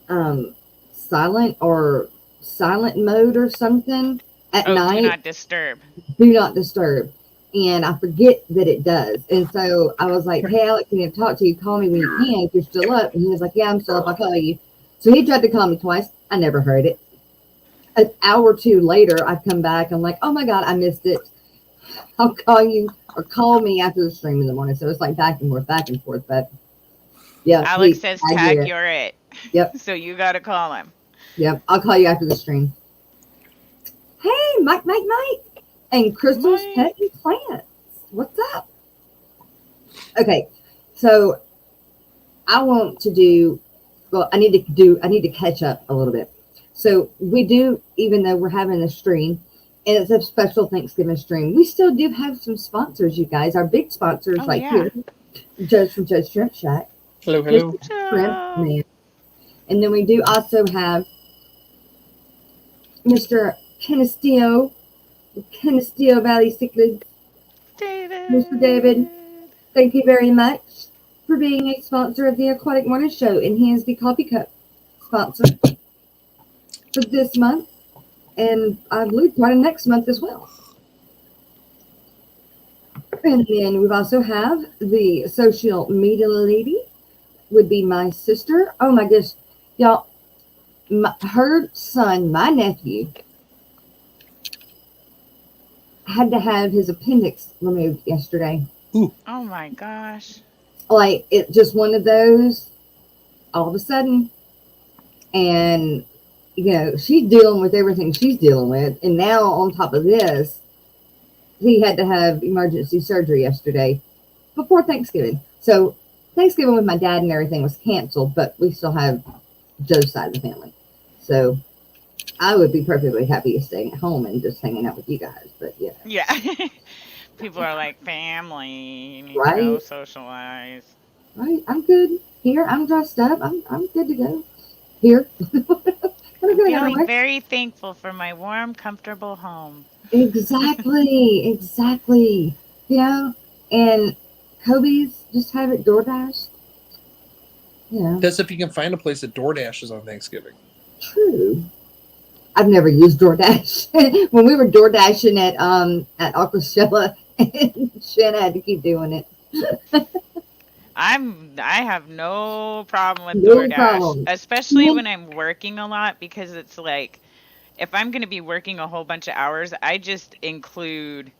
um silent mode or something at Oh, do night. not disturb. Do not disturb. And I forget that it does. And so I was like, hey, Alex, I need to talk to you. Call me when you can if you're still up. And he was like, yeah, I'm still up. I'll call you. So he tried to call me twice. I never heard it. An hour or two later, I come back. I'm like, oh my God, I missed it. I'll call you or call me after the stream in the morning. So it's like back and forth, back and forth. But yeah, Alex says I get tag it. you're it. Yep, So you gotta call him. yep. I'll call you after the stream. Hey, Mike. And Crystal's Mike. Pet and Plants. What's up? Okay, so I want to do, well, I need to catch up a little bit. So we do, even though we're having a stream, and it's a special Thanksgiving stream, we still do have some sponsors, you guys. Our big sponsors, Oh, like yeah. here, Judge from Judge Shrimp Shack, Hello, hello. Mr. Shrimp Man. And then we do also have Mr. Canisteo Valley Cichlids. David. Mr. David, thank you very much for being a sponsor of the Aquatic Morning Show, and he is the coffee cup sponsor for this month, and I believe part of next month as well. And then we've also have the social media lady, would be my sister. Oh my gosh, y'all, her son, my nephew, had to have his appendix removed yesterday. Ooh. Oh my gosh. Like, it just one of those all of a sudden. And, you know, she's dealing with everything she's dealing with. And now, on top of this, he had to have emergency surgery yesterday before Thanksgiving. So, Thanksgiving with my dad and everything was canceled, but we still have Joe's side of the family. So, I would be perfectly happy staying at home and just hanging out with you guys. But, yeah. Yeah. People are like, family, you need to Right? go socialize. Right? I'm good. Here, I'm dressed up. I'm good to go. Here. I'm feeling very thankful for my warm, comfortable home. Exactly. You know, and Kobe's just have it DoorDash. You know, That's if you can find a place that DoorDash is on Thanksgiving. true. I've never used DoorDash. When we were DoorDashing at Aquashella, Shanna had to keep doing it. I have no problem with No DoorDash, problem. especially when I'm working a lot, because it's like if I'm going to be working a whole bunch of hours, I just include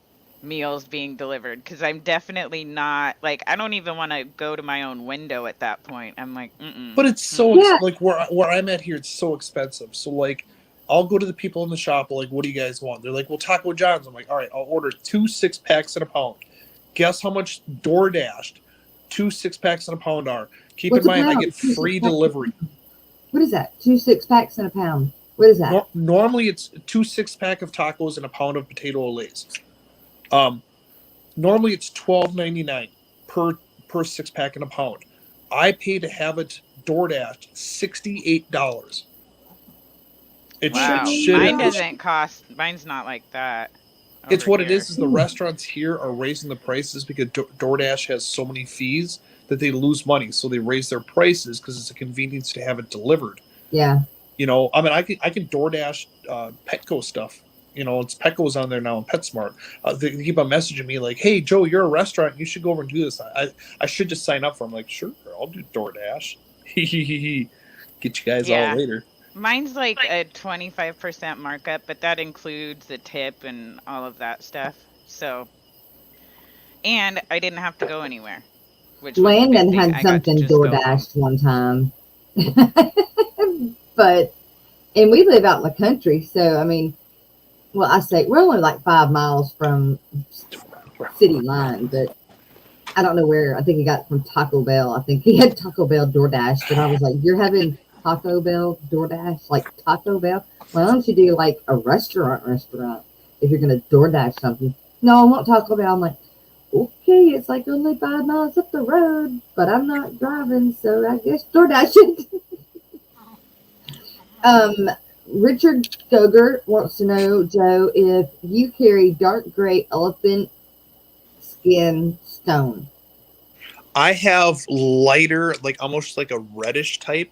meals being delivered, because I'm definitely not like, I don't even want to go to my own window at that point. I'm like, But it's so Yeah. like where I'm at here, it's so expensive. So like, I'll go to the people in the shop. Like, what do you guys want? They're like, well, Taco John's. I'm like, all right, I'll order 2 6-packs in a pound. Guess how much DoorDashed 2 6-packs in a pound are? Keep What's in a mind, I pound? get 2 free 6-packs. delivery. What is that? 2 6-packs in a pound. What is that? Normally, it's 2 6-pack of tacos and a pound of potato Olays. Normally it's $12.99 per 6-pack in a pound. I pay to have it DoorDashed $68. It's wow, shit. mine doesn't cost, mine's not like that. It's over what it here. is the restaurants here are raising the prices because DoorDash has so many fees that they lose money, so they raise their prices because it's a convenience to have it delivered. Yeah. You know, I mean, I can DoorDash Petco stuff. You know, it's Petco's on there now and PetSmart. They keep on messaging me like, "Hey, Joe, you're a restaurant. You should go over and do this." I should just sign up for. I'm like, sure, I'll do DoorDash. Get you guys all later. Mine's like a 25% markup, but that includes the tip and all of that stuff. So, and I didn't have to go anywhere. Which was the big Landon thing. had I got to something just go home. DoorDashed one time. But, and we live out in the country, so I mean, well, I say we're only like 5 miles from city line, but I don't know where. I think he got it from Taco Bell. I think he had Taco Bell DoorDash, but I was like, "You're having Taco Bell DoorDash, like Taco Bell? Why don't you do like a restaurant if you're gonna DoorDash something?" No, I want Taco Bell. I'm like, okay, it's like only 5 miles up the road, but I'm not driving, so I guess DoorDash it. um, Richard Goger wants to know, Joe, if you carry dark gray elephant skin stone. I have lighter, like almost like a reddish type.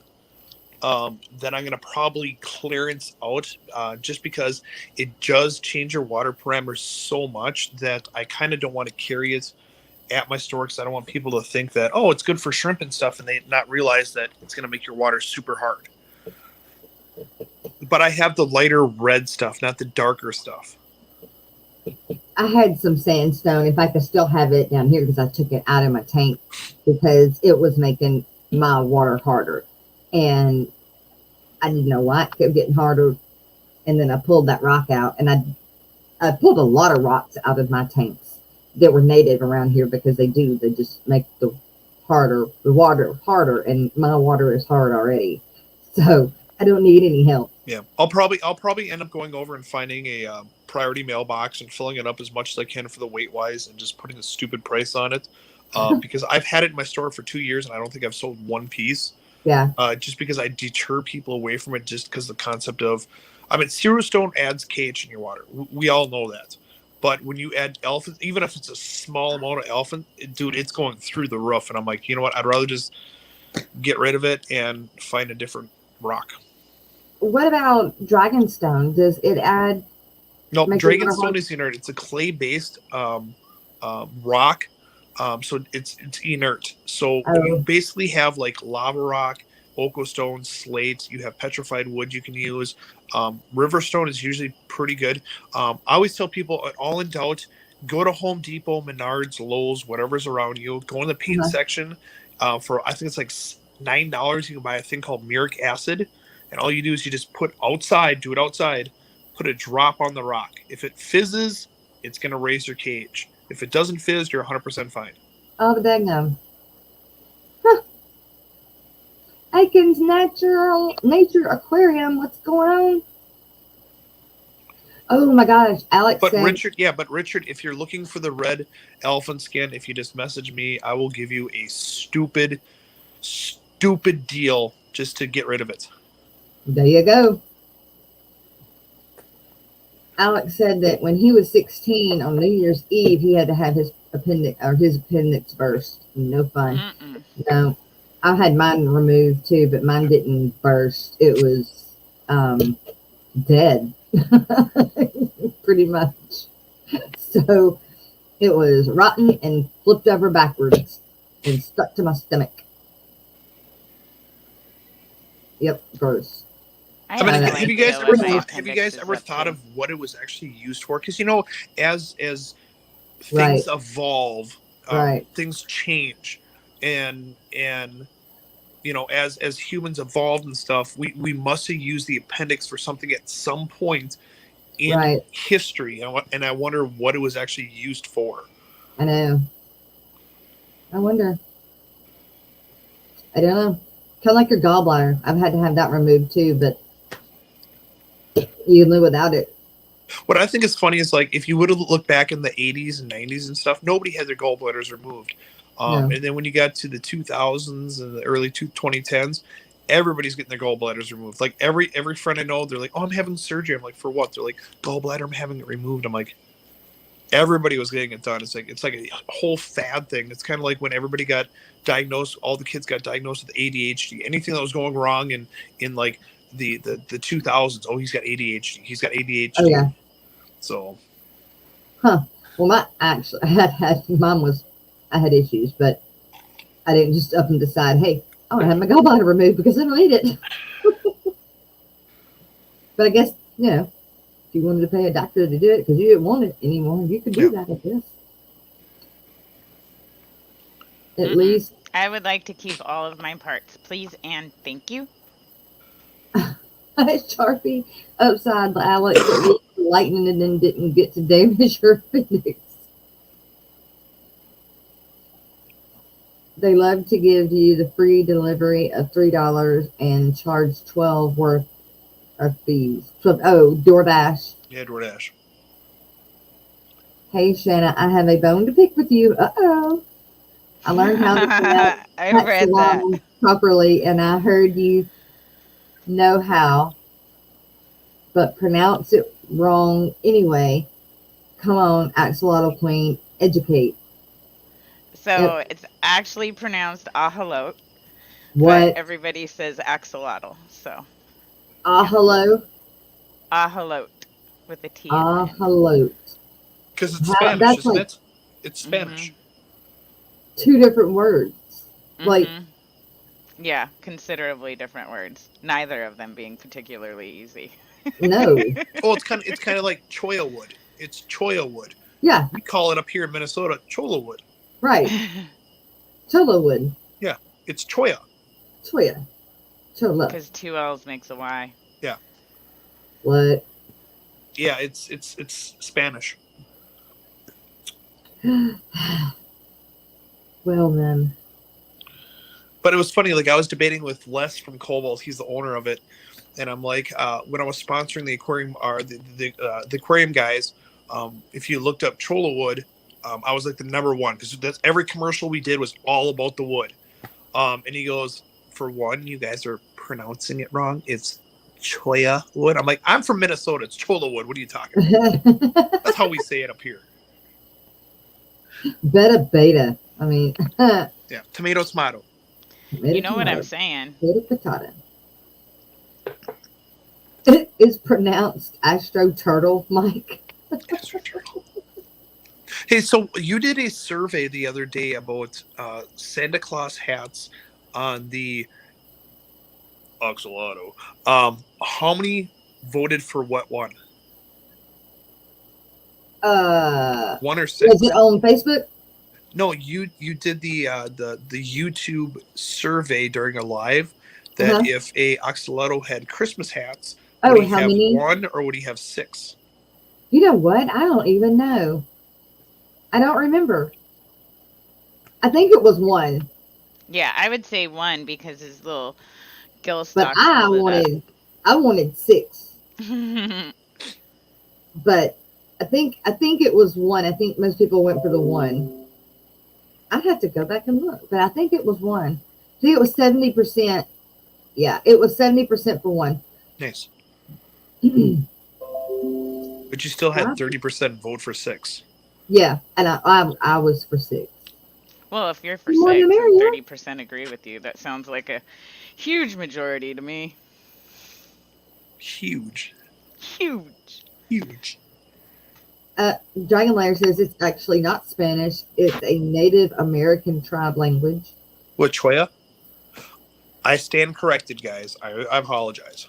Then I'm going to probably clearance out just because it does change your water parameters so much that I kind of don't want to carry it at my store because I don't want people to think that, oh, it's good for shrimp and stuff, and they not realize that it's going to make your water super hard. But I have the lighter red stuff, not the darker stuff. I had some sandstone, if I could still have it down here because I took it out of my tank because it was making my water harder. And I didn't know why it kept getting harder. And then I pulled that rock out, and I pulled a lot of rocks out of my tanks that were native around here because they just make the water harder, and my water is hard already. So I don't need any help. Yeah, I'll probably end up going over and finding a priority mailbox and filling it up as much as I can for the weight wise, and just putting a stupid price on it because I've had it in my store for 2 years and I don't think I've sold one piece. Yeah. Just because I deter people away from it, just because the concept of, I mean, zero stone adds KH in your water. We all know that. But when you add elephant, even if it's a small amount of elephant, dude, it's going through the roof. And I'm like, you know what? I'd rather just get rid of it and find a different rock. What about Dragonstone? Does it add? No, Dragonstone is inert. It's a clay-based rock. So it's inert. So you basically have like lava rock, Oko stone, slate. You have petrified wood you can use. River stone is usually pretty good. I always tell people, all in doubt, go to Home Depot, Menards, Lowe's, whatever's around you. Go in the paint section. For I think it's like $9. You can buy a thing called muric acid, and all you do is you just do it outside. Put a drop on the rock. If it fizzes, it's going to raise your KH. If it doesn't fizz, you're 100% fine. Oh, daggum. Huh. Aiken's Nature Aquarium. What's going on? Oh my gosh, Alex. But Richard, if you're looking for the red elephant skin, if you just message me, I will give you a stupid deal just to get rid of it. There you go. Alex said that when he was 16 on New Year's Eve, he had to have his appendix burst. No fun. No, I had mine removed too, but mine didn't burst. It was dead, pretty much. So it was rotten and flipped over backwards and stuck to my stomach. Yep, gross. I mean, have you guys ever thought of what it was actually used for? Because as things evolve, things change, and as humans evolved and stuff, we must have used the appendix for something at some point in history, and I wonder what it was actually used for. I know. I wonder. I don't know. Kind of like your gallbladder. I've had to have that removed too, but you can live without it. What I think is funny is, like, if you would have looked back in the 80s and 90s and stuff, nobody had their gallbladders removed. And then when you got to the 2000s and the early 2010s, everybody's getting their gallbladders removed. Like every friend I know, they're like, "Oh, I'm having surgery." I'm like, "For what?" They're like, "Gallbladder, I'm having it removed." I'm like, everybody was getting it done. It's like a whole fad thing. It's kind of like when everybody got diagnosed, all the kids got diagnosed with ADHD. Anything that was going wrong in like the 2000s, oh, he's got ADHD. He's got ADHD. Oh yeah. So. Huh. Well, I had issues, but I didn't just up and decide, hey, I want to have my gallbladder removed because I don't need it. But I guess, if you wanted to pay a doctor to do it because you didn't want it anymore, you could do that, I guess. At least. I would like to keep all of my parts, please, and thank you. Sharpie upside the Alex lightning and then didn't get to damage your appendix. They love to give you the free delivery of $3 and charge 12 worth of fees. DoorDash. Yeah, DoorDash. Hey Shanna, I have a bone to pick with you. Uh-oh. I learned how to pronounce I read that. axolotl properly, and I heard you know how, but pronounce it wrong anyway. Come on, axolotl queen, educate. Yep. So it's actually pronounced ahalote, but What? everybody says axolotl. So Ah, yeah, hello. ahalote with a T at the Ah, end. hello. Because it's Spanish, That's isn't like it? It's Mhm. Spanish. two different words. Like, Mhm. Yeah, considerably different words. Neither of them being particularly easy. no. Oh, it's kind of like cholla wood. It's cholla wood. Yeah, We call it up here in Minnesota cholla wood. right. Cholo wood. Yeah, it's cholla. Choya. Chola. Because two L's makes a Y. Yeah, What? yeah. It's Spanish. Well, then. But it was funny. Like I was debating with Les from Cobalt. He's the owner of it, and I'm like, when I was sponsoring the aquarium or the aquarium guys, if you looked up cholla wood, I was like the number one because that's every commercial we did was all about the wood. And he goes, for one, you guys are pronouncing it wrong. It's cholla wood. I'm like, I'm from Minnesota. It's cholla wood. What are you talking about? That's how we say it up here. Beta. I mean, Yeah, tomato. You know what I'm saying? Potato. It is pronounced Astro Turtle, Mike. Hey, so you did a survey the other day about Santa Claus hats on the Oxalotto. How many voted for what one? One or six? Was it on Facebook? No, you did the YouTube survey during a live that if a Oxalotto had Christmas hats, would he How have many? one or would he have six? You know what? I don't even know. I don't remember. I think it was one, Yeah, I would say one because his little gill but stalks I hold wanted six. it up. But I think it was one. I think most people went for the one. I'd have to go back and look, but I think it was one. I think it was 70%. Yeah, it was 70% for one. Nice. But you still had 30% vote for six. Yeah, and I was for six. Well, if you're for More the 6 and merrier. 30% agree with you, that sounds like a huge majority to me. Huge. Dragon Lair says it's actually not Spanish. It's a Native American tribe language. What, Choya? I stand corrected, guys. I apologize.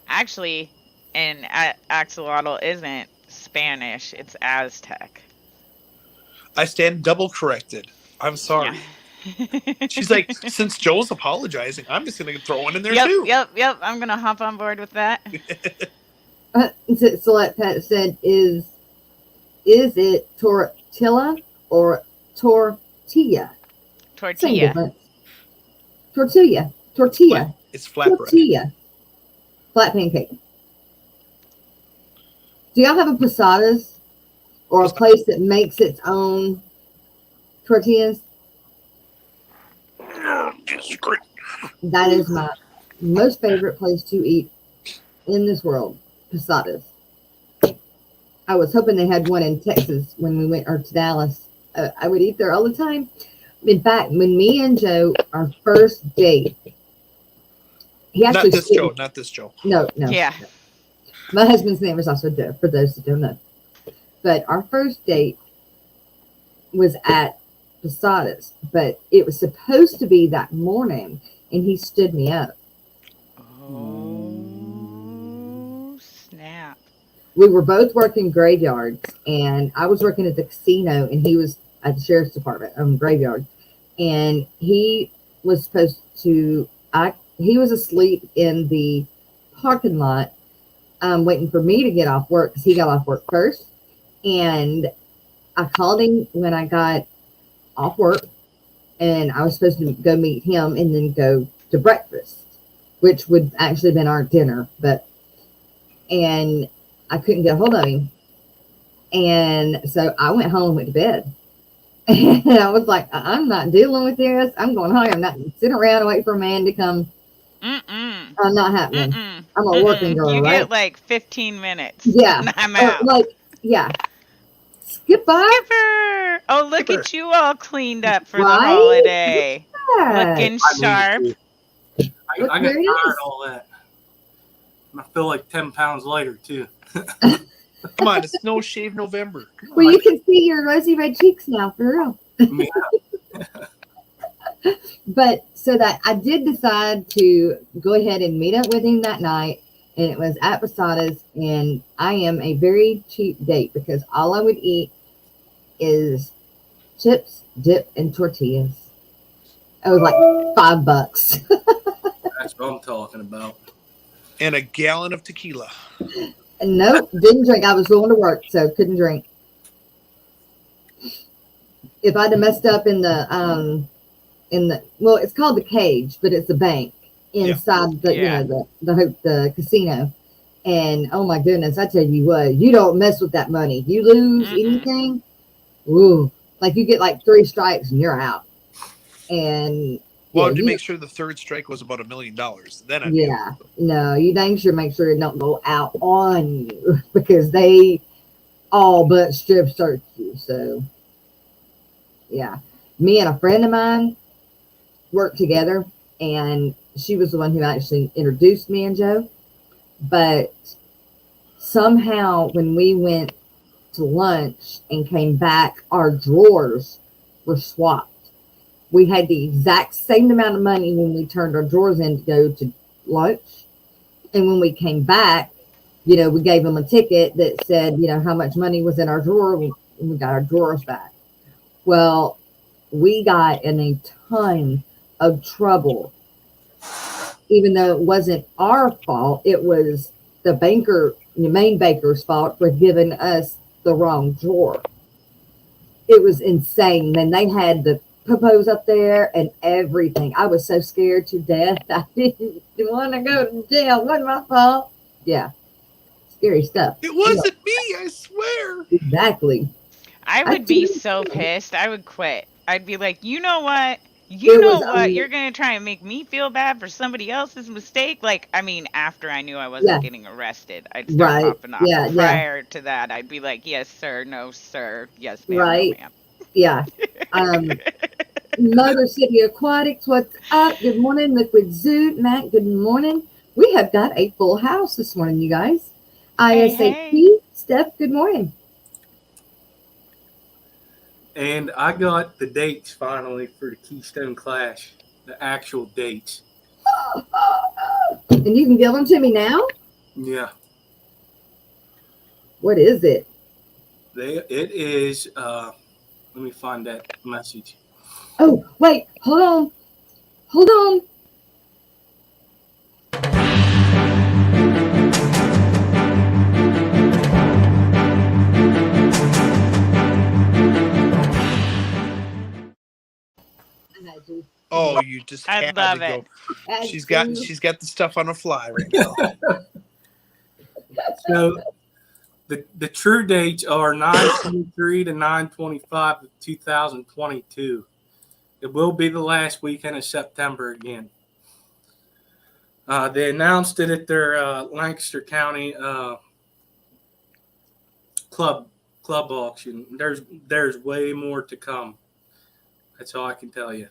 Actually, and axolotl isn't Spanish, it's Aztec. I stand double corrected. I'm sorry. Yeah. She's like, since Joe's apologizing, I'm just going to throw one in there too. Yep. I'm going to hop on board with that. Select Pat said, is it tortilla or tortilla? Same Tortilla. difference. Tortilla. It's flatbread. Tortilla. Flat pancake. Do y'all have a Posadas or a place that makes its own tortillas? That is my most favorite place to eat in this world. Posadas. I was hoping they had one in Texas when we went or to Dallas. I would eat there all the time. In fact, when me and Joe, our first date, he actually not this Joe. No. Yeah. My husband's name is also Joe, for those that don't know. But our first date was at Posadas, but it was supposed to be that morning, and he stood me up. Oh, snap. We were both working graveyards, and I was working at the casino, and he was at the sheriff's department graveyard. And he was supposed to, he was asleep in the parking lot, waiting for me to get off work because he got off work first. And I called him when I got off work, and I was supposed to go meet him and then go to breakfast, which would actually have been our dinner, and I couldn't get a hold of him. And so I went home and went to bed. And I was like, I'm not dealing with this. I'm going home. I'm not sitting around and waiting for a man to come. Mm-mm. I'm not happening. Mm-mm. I'm a working girl, You right? get like 15 minutes. Yeah. And I'm out. Yeah. Skip by. Skipper! Oh, look Skipper. at you all cleaned up for the Right? holiday. Yeah. Looking I need sharp. to. Look I got where it tired is. of all that. And I feel like 10 pounds lighter, too. Come on, it's No Shave November. Come Well, on. you can see your rosy red cheeks now, for real. Yeah. But so that I did decide to go ahead and meet up with him that night, and it was at Posada's, and I am a very cheap date because all I would eat is chips, dip, and tortillas. It was like $5. That's what I'm talking about. And a gallon of tequila. And nope, didn't drink. I was going to work, so couldn't drink. If I'd have messed up in the well, it's called the cage, but it's a bank inside the casino. And oh my goodness, I tell you what, you don't mess with that money. You lose anything, ooh, like you get like 3 strikes and you're out. And Well, to make sure the third strike was about $1 million. Then I no, you dang sure make sure it don't go out on you because they all but strip search you. So yeah, me and a friend of mine worked together, and she was the one who actually introduced me and Joe. But somehow when we went to lunch and came back, our drawers were swapped. We had the exact same amount of money when we turned our drawers in to go to lunch. And when we came back, we gave them a ticket that said, how much money was in our drawer. And we got our drawers back. Well, we got in a ton of trouble, even though it wasn't our fault. It was the main baker's fault for giving us the wrong drawer. It was insane. Then they had the popos up there and everything. I was so scared to death. I didn't want to go to jail. It wasn't my fault. Yeah. Scary stuff. It wasn't me, I swear. Exactly. I would be so pissed. I would quit. I'd be like, you know what? You're going to try and make me feel bad for somebody else's mistake? Like, I mean, after I knew I wasn't getting arrested, I'd start popping off. Yeah, Prior to that, I'd be like, yes, sir. No, sir. Yes, ma'am. Right. No, ma'am. Yeah. Motor City Aquatics, what's up? Good morning. Liquid Zoot, Matt, good morning. We have got a full house this morning, you guys. ISAP, Steph, good morning. And I got the dates finally for the Keystone Clash, the actual dates. And you can give them to me now? Yeah. What is it? It is, let me find that message. Oh, wait, hold on. Hold on. Oh, you just had love to go. it. She's got the stuff on the fly right now. So the true dates are 9/23 to 9/25 of 2022. It will be the last weekend of September again. They announced it at their Lancaster County club auction. There's way more to come. That's all I can tell you.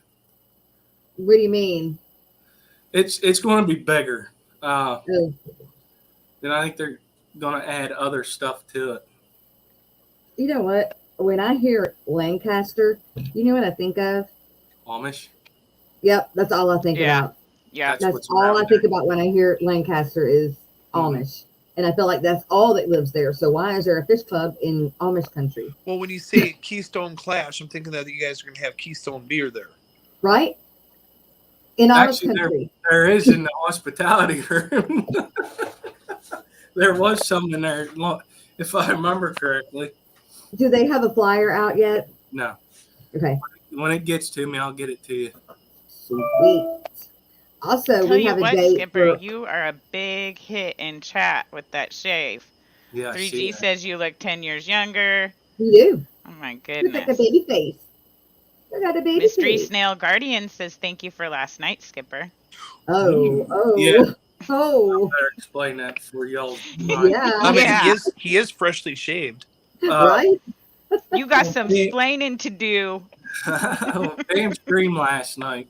What do you mean? It's going to be bigger. Oh, Then I think they're going to add other stuff to it. you know what? When I hear Lancaster, you know what I think of? Amish. Yep, that's all I think about. Yeah. That's That's what's all I around think there. about when I hear Lancaster is Amish. And I feel like that's all that lives there. So why is there a fish club in Amish country? Well, when you say Keystone Clash, I'm thinking that you guys are going to have Keystone beer there. Right? In Amish Actually, country. there is in the hospitality room. There was some in there, if I remember correctly. Do they have a flyer out yet? No. Okay. when it gets to me, I'll get it to you. Sweet. Also, Tell we you have a what, date Skipper, for. you are a big hit in chat with that shave. Yeah, 3G says you look 10 years younger. You do. Oh my Look at the goodness. baby face. Look at the baby Mystery face. Snail Guardian says thank you for last night, Skipper. Oh, Yeah. oh, Better explain that for y'all. yeah. I mean, Yeah. he is freshly shaved. Right? You got some Yeah. splaining to do. Pam streamed last night.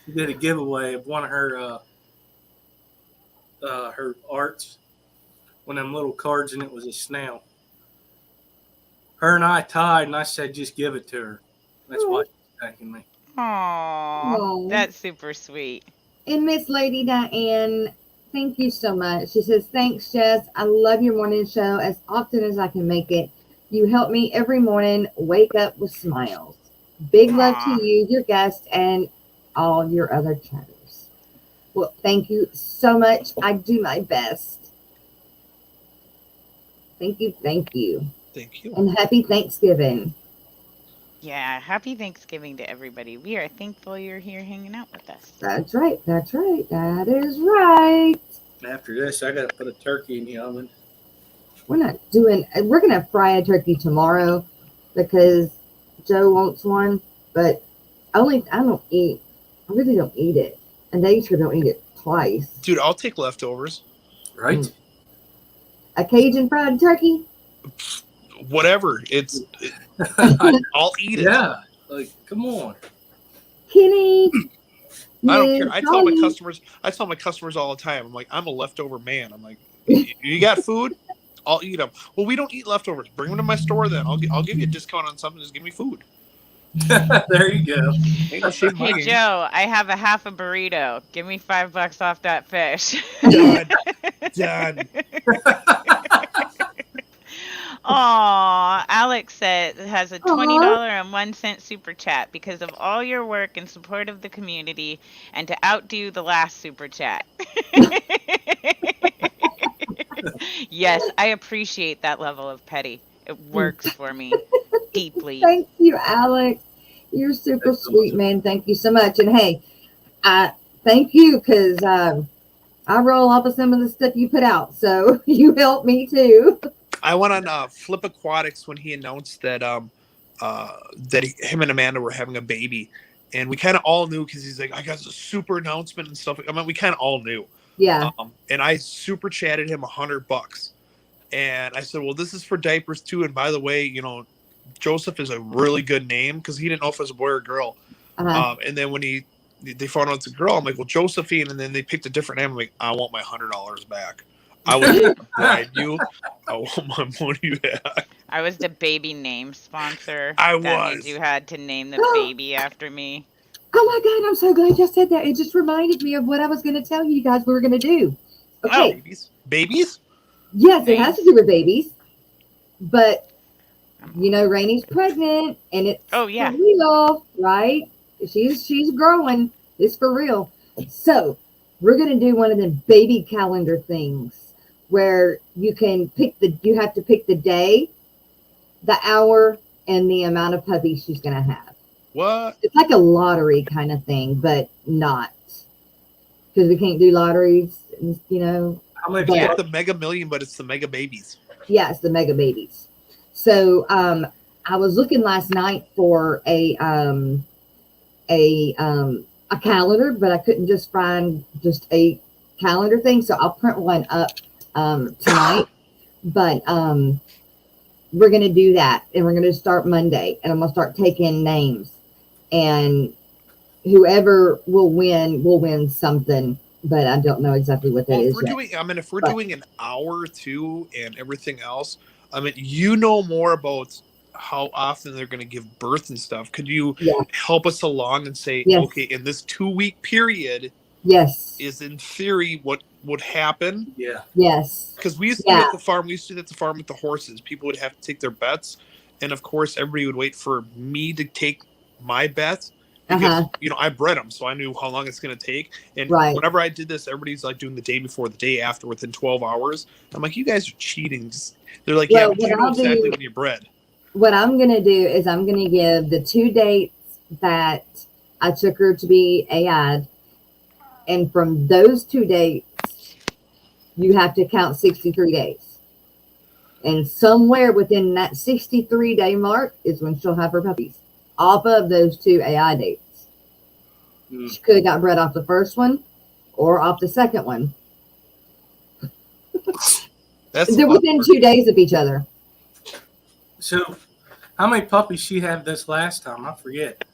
She did a giveaway of one of her arts, one of them little cards, and it was a snail. Her and I tied, and I said, just give it to her. That's why she's thanking me. Aww, Aw. that's super sweet. And Miss Lady Diane, thank you so much. She says, thanks, Jess. I love your morning show as often as I can make it. You help me every morning wake up with smiles. Big love to Aw. you, your guests, and all your other chatters. Well, thank you so much. I do my best. Thank you. Thank you. Thank you. And happy Thanksgiving. Yeah, happy Thanksgiving to everybody. We are thankful you're here hanging out with us. That's right. That's right. That is right. After this, I got to put a turkey in the oven. We're going to fry a turkey tomorrow because Joe wants one, but I really don't eat it. And they sure don't eat it twice. Dude, I'll take leftovers. Right? A Cajun fried turkey? Whatever. I'll eat it. Yeah. Like, come on. Kenny. I don't care. I tell my Dolly. customers all the time. I'm like, I'm a leftover man. I'm like, you got food? I'll eat them. Well, we don't eat leftovers. Bring them to my store then. I'll give you a discount on something. Just give me food. There you go. Ain't no shame in my Hey game. Joe, I have a half a burrito. Give me $5 off that fish. Done. Aw, Alex has a $20.01 super chat because of all your work in support of the community and to outdo the last super chat. Yes, I appreciate that level of petty. It works for me deeply. Thank you, Alex. You're super sweet, man. Thank you so much. And hey, I thank you because I roll off of some of the stuff you put out. So you helped me too. I went on Flip Aquatics when he announced that him and Amanda were having a baby, and we kind of all knew because he's like, I got a super announcement and stuff. I mean, we kind of all knew. Yeah. And I super chatted him $100, and I said, well, this is for diapers too. And by the way, you know, Joseph is a really good name because he didn't know if it was a boy or a girl. And then when they found out it's a girl, I'm like, well, Josephine, and then they picked a different name. I'm like, I want my $100 back. I was bribe you. I want my money back. I was the baby name sponsor. I That was. means you had to name the baby after me. Oh my God, I'm so glad you said that. It just reminded me of what I was going to tell you guys we were going to do. Okay. Babies? Yes, it has to do with babies. But, you know, Rainy's pregnant and it's for real, right? She's growing. It's for real. So we're going to do one of the baby calendar things where you have to pick the day, the hour, and the amount of puppies she's going to have. What? It's like a lottery kind of thing, but not. Because we can't do lotteries, you know. How many? It's the Mega Million, but it's the Mega Babies. Yeah, it's the Mega Babies. So I was looking last night for a calendar, but I couldn't just find just a calendar thing. So I'll print one up tonight. But we're going to do that. And we're going to start Monday. And I'm going to start taking names. And whoever will win something. But I don't know exactly what that is. If we're doing an hour or two and everything else, I mean, you know more about how often they're going to give birth and stuff. Could you help us along and say, okay, in this 2-week period, is in theory what would happen? Yeah. Yes. Because we used to do it at the farm. We used to do it at the farm with the horses. People would have to take their bets, and of course, everybody would wait for me to take my bet. Because, you know, I bred them, so I knew how long it's going to take. And whenever I did this, everybody's like doing the day before, the day after, within 12 hours. I'm like, you guys are cheating. They're like, but you know exactly when you bred. What I'm going to do is I'm going to give the 2 dates that I took her to be AI'd. And from those 2 dates, you have to count 63 days. And somewhere within that 63-day mark is when she'll have her puppies. Off of those 2 AI dates. She could have got bred off the first one or off the second one. They're within 2 days of each other. So, how many puppies she had this last time? I forget.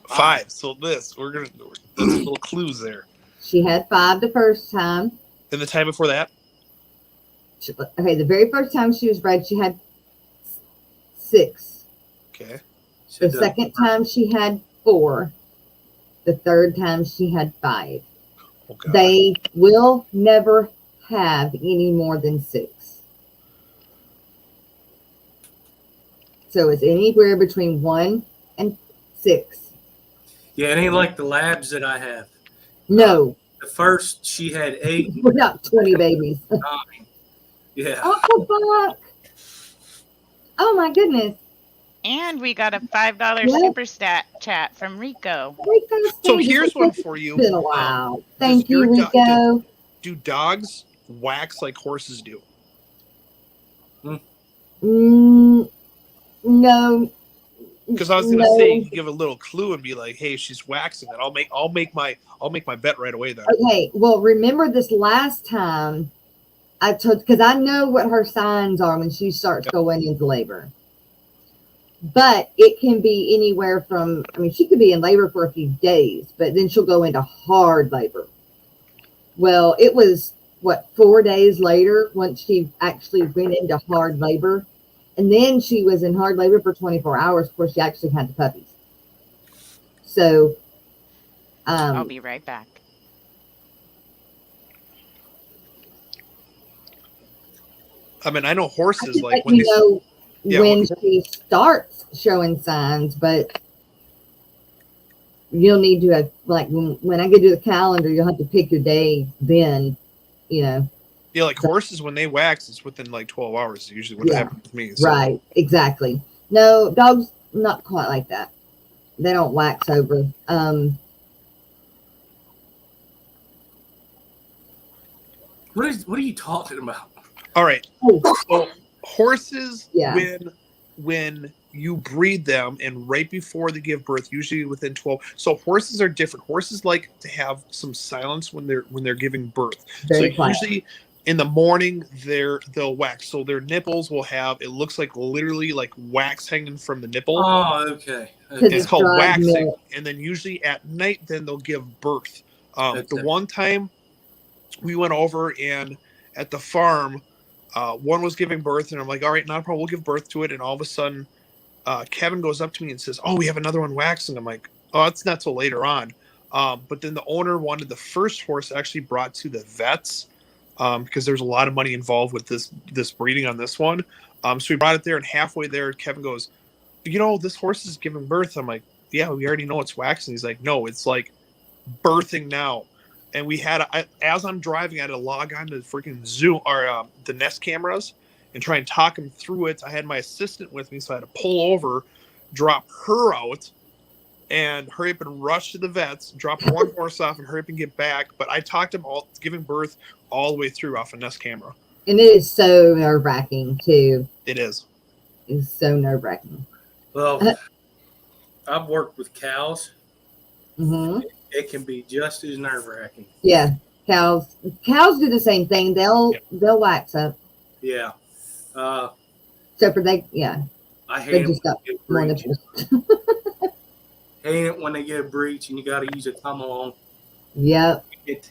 5. So there's little clues there. She had 5 the first time. And the time before that? Okay, the very first time she was bred, she had 6. Okay. The second time she had 4. The third time she had 5. Oh, God. They will never have any more than 6. So it's anywhere between 1 and 6. Yeah, it ain't like the labs that I have. No. The first, she had 8. We're not 20 babies. 9. Yeah. Oh, fuck. Oh, my goodness. And we got a $5 What? super chat from Rico. So here's one for you. It's been a while. Thank your you, Rico. Do dogs wax like horses do? No. Because I was gonna say, you give a little clue and be like, "Hey, she's waxing it." I'll make my bet right away then. Okay. Well, remember this last time I told, because I know what her signs are when she starts going into labor. But it can be anywhere from, I mean, she could be in labor for a few days, but then she'll go into hard labor. Well, it was, 4 days later, once she actually went into hard labor. And then she was in hard labor for 24 hours before she actually had the puppies. So, I'll be right back. I mean, I know horses like when when she starts showing signs, but you'll need to have, like, when I get to the calendar, you'll have to pick your day then, Yeah, like horses, when they wax, it's within like 12 hours usually what happens with me. So. Right, exactly. No, dogs, not quite like that. They don't wax over. What are you talking about? All right. So horses, Yeah. when you breed them and right before they give birth, usually within 12. So horses are different. Horses like to have some silence when they're giving birth. Very so quiet. Usually in the morning they'll wax. So their nipples will have, it looks like literally like wax hanging from the nipple. Oh, okay. It's called waxing. Milk. And then usually at night then they'll give birth. Okay. The one time we went over and at the farm, one was giving birth, and I'm like, all right, not a problem, we'll give birth to it. And all of a sudden, Kevin goes up to me and says, oh, we have another one waxing. I'm like, oh, it's not till later on. But then the owner wanted the first horse actually brought to the vets because there's a lot of money involved with this breeding on this one. So we brought it there, and halfway there, Kevin goes, this horse is giving birth. I'm like, yeah, we already know it's waxing. He's like, no, it's like birthing now. And we had, as I'm driving, I had to log on to the freaking Zoom or the Nest cameras and try and talk him through it. I had my assistant with me, so I had to pull over, drop her out, and hurry up and rush to the vets, drop one horse off, and hurry up and get back. But I talked him all giving birth all the way through off a Nest camera. And it is so nerve-wracking, too. It is. It's so nerve-wracking. Well, I've worked with cows. Mm-hmm. It can be just as nerve-wracking. Yeah, cows do the same thing. They'll wax up. Yeah. Except for they I they hate just it got when more they get nipples. breech. Hate it when they get a breach and you got to use a come-along. Yep. It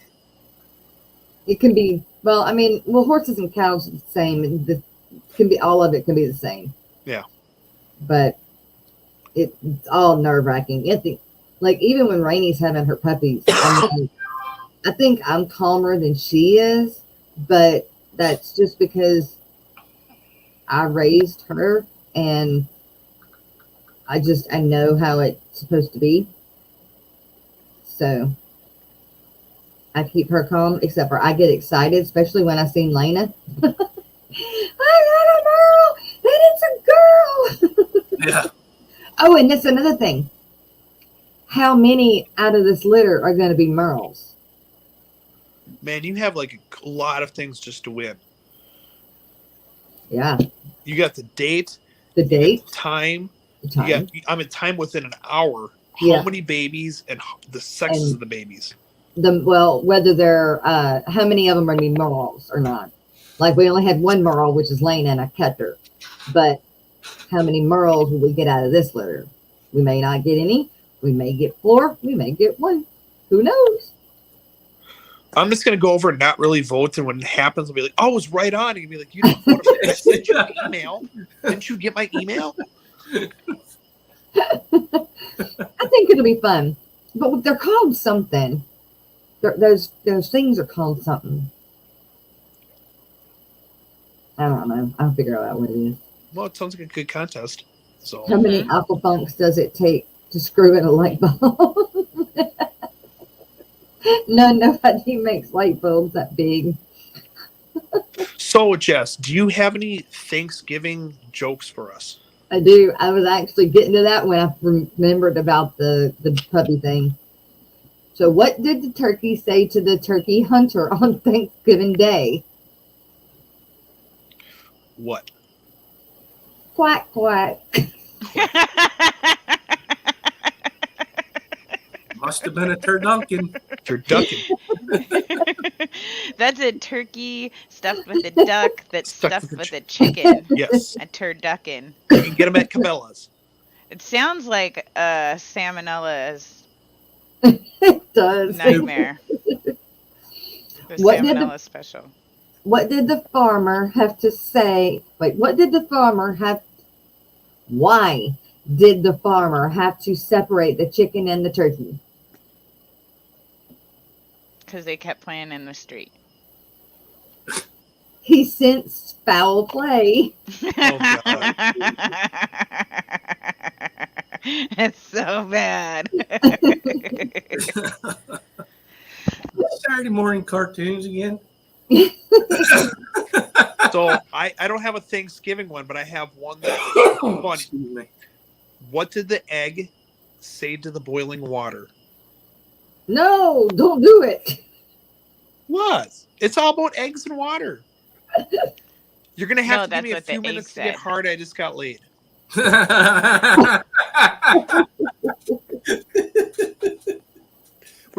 can be, horses and cows are the same. All of it can be the same. Yeah. But it's all nerve-wracking. Like, even when Rainy's having her puppies, I think I'm calmer than she is, but that's just because I raised her and I know how it's supposed to be. So I keep her calm, except for I get excited, especially when I see Lena. I got a girl! And it's a girl! Yeah. Oh, and that's another thing. How many out of this litter are going to be merles? Man, you have like a lot of things just to win. Yeah. You got the date, The you got date, the time. the time. I'm in time within an hour. Yeah. How many babies and the sexes And of the babies? whether they're how many of them are going to be merles or not. Like we only had one merle, which is Lena, and I kept her. But how many merles will we get out of this litter? We may not get any. We may get 4. We may get 1. Who knows? I'm just going to go over and not really vote. And when it happens, I'll be like, oh, it was right on. And you'll be like, you didn't vote. I sent you an email. Didn't you get my email? I think it'll be fun. But they're called something. Those things are called something. I don't know. I'll figure out what it is. Well, it sounds like a good contest. So How many aquafunks does it take to screw in a light bulb? Nobody makes light bulbs that big. So, Jess, do you have any Thanksgiving jokes for us? I do. I was actually getting to that when I remembered about the puppy thing. So what did the turkey say to the turkey hunter on Thanksgiving Day? What? Quack, quack. Must have been a turducken. Turducken. That's a turkey stuffed with a duck that's stuffed with a chicken. Yes. A turducken. You can get them at Cabela's. It sounds like salmonella's It does. nightmare. The What did salmonella special. What did the farmer have to say? Wait, what did the farmer have? Why did the farmer have to separate the chicken and the turkey? Because they kept playing in the street. He sensed foul play. Oh, God. It's so bad. Saturday morning cartoons again. So I don't have a Thanksgiving one, but I have one that's funny. Excuse me. What did the egg say to the boiling water? No, don't do it. What? It's all about eggs and water. You're gonna have to give me a that's what few the minutes egg to get said. hard. I just got laid. We're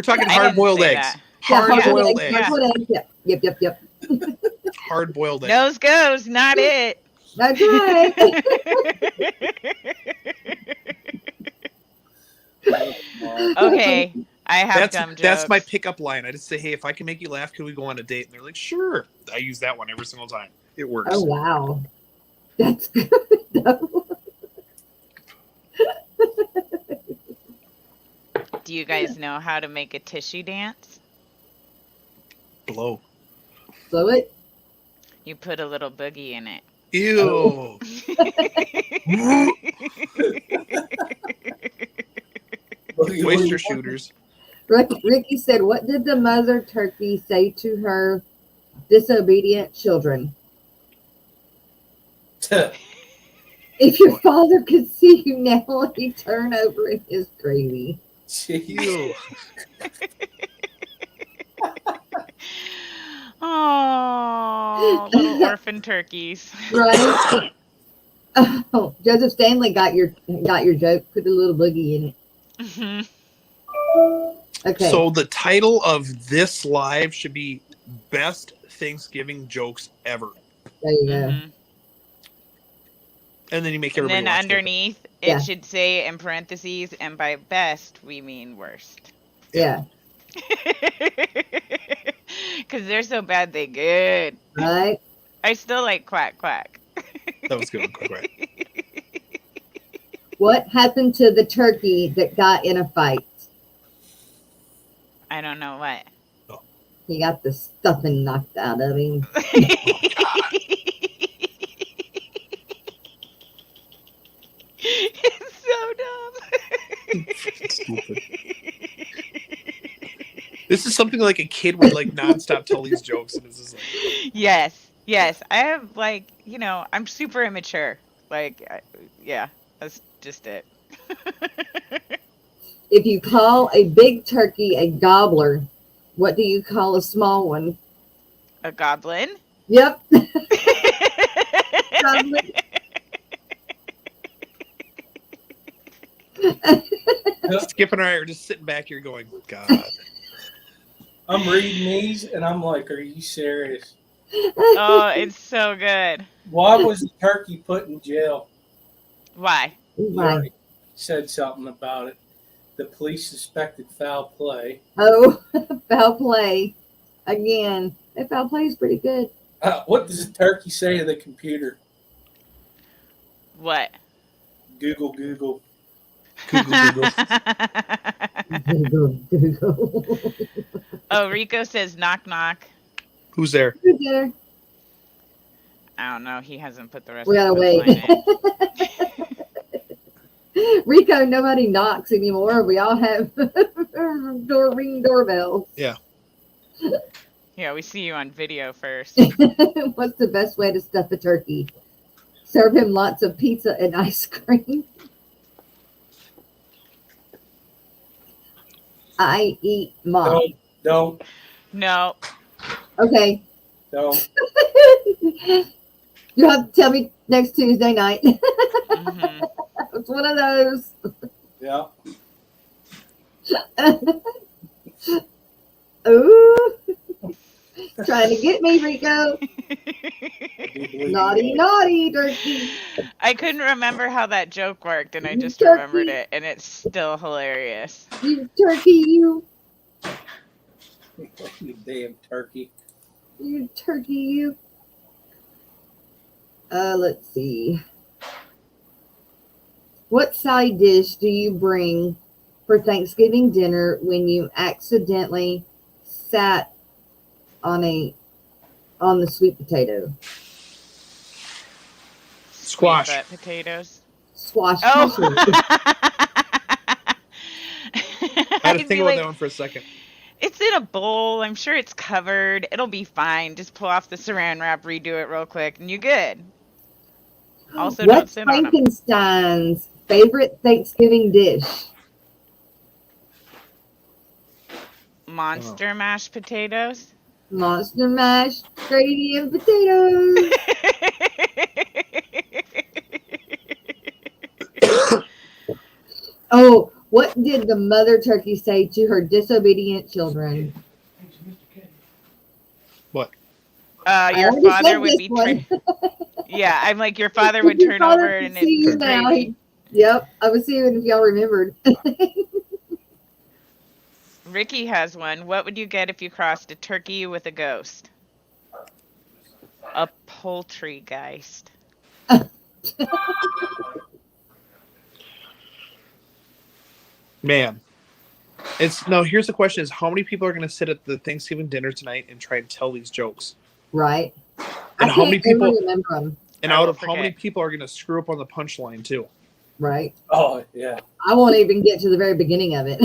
talking I hard boiled didn't say eggs. that. Hard boiled eggs. eggs. Hard-boiled eggs. Yep. Hard boiled eggs. Nose goes, not it. That's right. Okay, I have dumb jokes. That's my pickup line. I just say, hey, if I can make you laugh, can we go on a date? And they're like, sure. I use that one every single time. It works. Oh wow, that's good. Though. Do you guys know how to make a tissue dance? Blow. Blow it. You put a little boogie in it. Ew. Oyster shooters. Ricky said, "What did the mother turkey say to her disobedient children? If your father could see you now, he'd turn over in his gravy." Ew. Oh, little orphan turkeys. Right? Oh, Joseph Stanley got your joke. Put a little boogie in it. Mhm. Okay. So the title of this live should be Best Thanksgiving Jokes Ever. There you go. Mhm. And then you make And everybody then watch underneath, Yeah. it should say in parentheses, and by best, we mean worst. Yeah. Because they're so bad, they good. Right. I still like quack quack. it. That was good. Quick. What happened to the turkey that got in a fight? I don't know what. He got the stuffing knocked out of him. It's so dumb. Stupid. This is something like a kid would like nonstop tell these jokes, and it's just like, Yes. I have I'm super immature. Yeah, that's just it. If you call a big turkey a gobbler, what do you call a small one? A goblin? Yep. Gobbler. Skip and I are just sitting back here going, God. I'm reading these and I'm like, are you serious? Oh, it's so good. Why was the turkey put in jail? Why? You Why? already said something about it. The police suspected foul play. Oh, foul play. Again, that foul play is pretty good. What does the turkey say to the computer? What? Google, Google. Google. Google. Oh, Rico says knock knock. Who's there? Good dinner. I don't know. He hasn't put the rest We of gotta the wait. line in. Rico, nobody knocks anymore. We all have ring doorbells. Yeah. Yeah, we see you on video first. What's the best way to stuff a turkey? Serve him lots of pizza and ice cream. I eat mom. Don't. No. Okay. Don't. You'll have to tell me next Tuesday night. Hmm. It's one of those. Yeah. Ooh. Trying to get me, Rico. Naughty, naughty turkey. I couldn't remember how that joke worked, and I just Turkey. remembered it, and it's still hilarious. You turkey, you. You damn turkey. You turkey, you. Let's see. What side dish do you bring for Thanksgiving dinner when you accidentally sat on the sweet potato? Squash. Sweet butt potatoes. Squash. Oh. casserole. I had to I'd think be about like, that one for a second. it's in a bowl. I'm sure it's covered. It'll be fine. Just pull off the saran wrap, redo it real quick, and you good. Also, don't What's sit on them. Frankenstein's favorite Thanksgiving dish? Monster mashed potatoes. Monster mash, gravy, and potatoes. Oh, what did the mother turkey say to her disobedient children? What? Your already father said would this be. one. Yeah, I'm like, your father would Your turn father over can and see you it's now. gravy. Yep, I was seeing if y'all remembered. Ricky has one. What would you get if you crossed a turkey with a ghost? A poultrygeist. Man. Here's the question is how many people are going to sit at the Thanksgiving dinner tonight and try and tell these jokes? Right. And I how many can't ever people remember them. and I out will of how many forget. people are going to screw up on the punchline too? Right. Oh, yeah. I won't even get to the very beginning of it.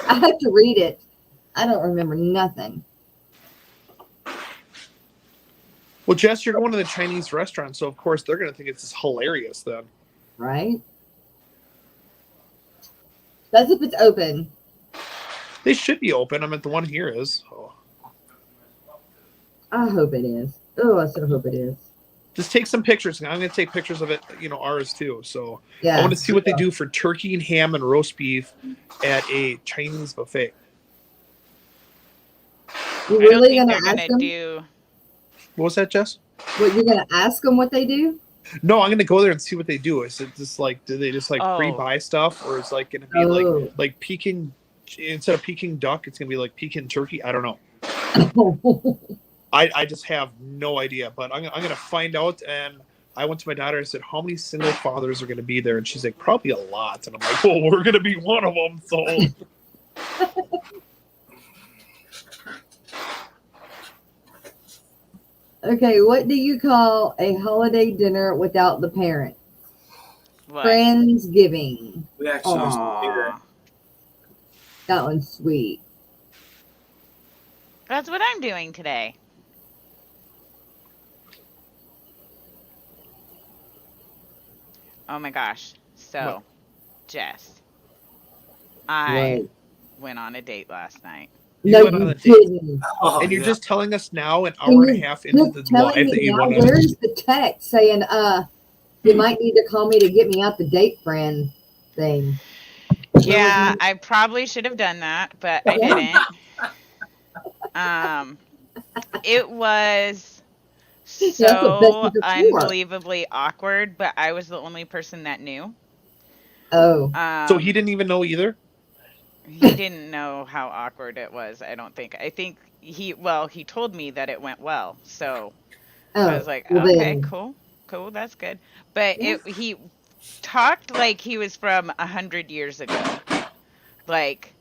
I have to read it. I don't remember nothing. Well, Jess, you're going to the Chinese restaurant, so of course they're going to think it's hilarious then. Right? That's if it's open. They should be open. I mean, the one here is. Oh. I hope it is. Oh, I so hope it is. Just take some pictures. I'm going to take pictures of it, ours too. So Yeah. I want to see what they do for turkey and ham and roast beef at a Chinese buffet. You I don't really think gonna they're ask gonna them? do. What was that, Jess? What, you're gonna ask them what they do? No, I'm going to go there and see what they do. Is it just like, do they just like Oh. pre-buy stuff, or is it like going to be like Peking, instead of Peking duck, it's going to be like Peking turkey? I don't know. I just have no idea, but I'm going to find out. And I went to my daughter and said, how many single fathers are going to be there? And she's like, probably a lot. And I'm like, well, we're going to be one of them. So Okay, what do you call a holiday dinner without the parent? What? Friendsgiving. We actually used to do that. Aw. That one's sweet. That's what I'm doing today. Oh my gosh. So, Jess, I Right. went on a date last night. You No, went on you a date. didn't. Oh, And you're yeah. just telling us now, an Can hour and a you half into the just telling live, me that you now? went on a Where's the text saying, you might need to call me to get me out the date friend thing? Yeah, I probably should have done that, but I Yeah. didn't. Um, it was That's what so besties are for. unbelievably awkward, but I was the only person that knew. Oh, So he Um, didn't even know either? he didn't know how awkward it was, I don't think. I think he told me that it went well. So I was oh, like, well okay, then, cool, cool, that's good. But yeah. he talked like he was from 100 years ago. Like,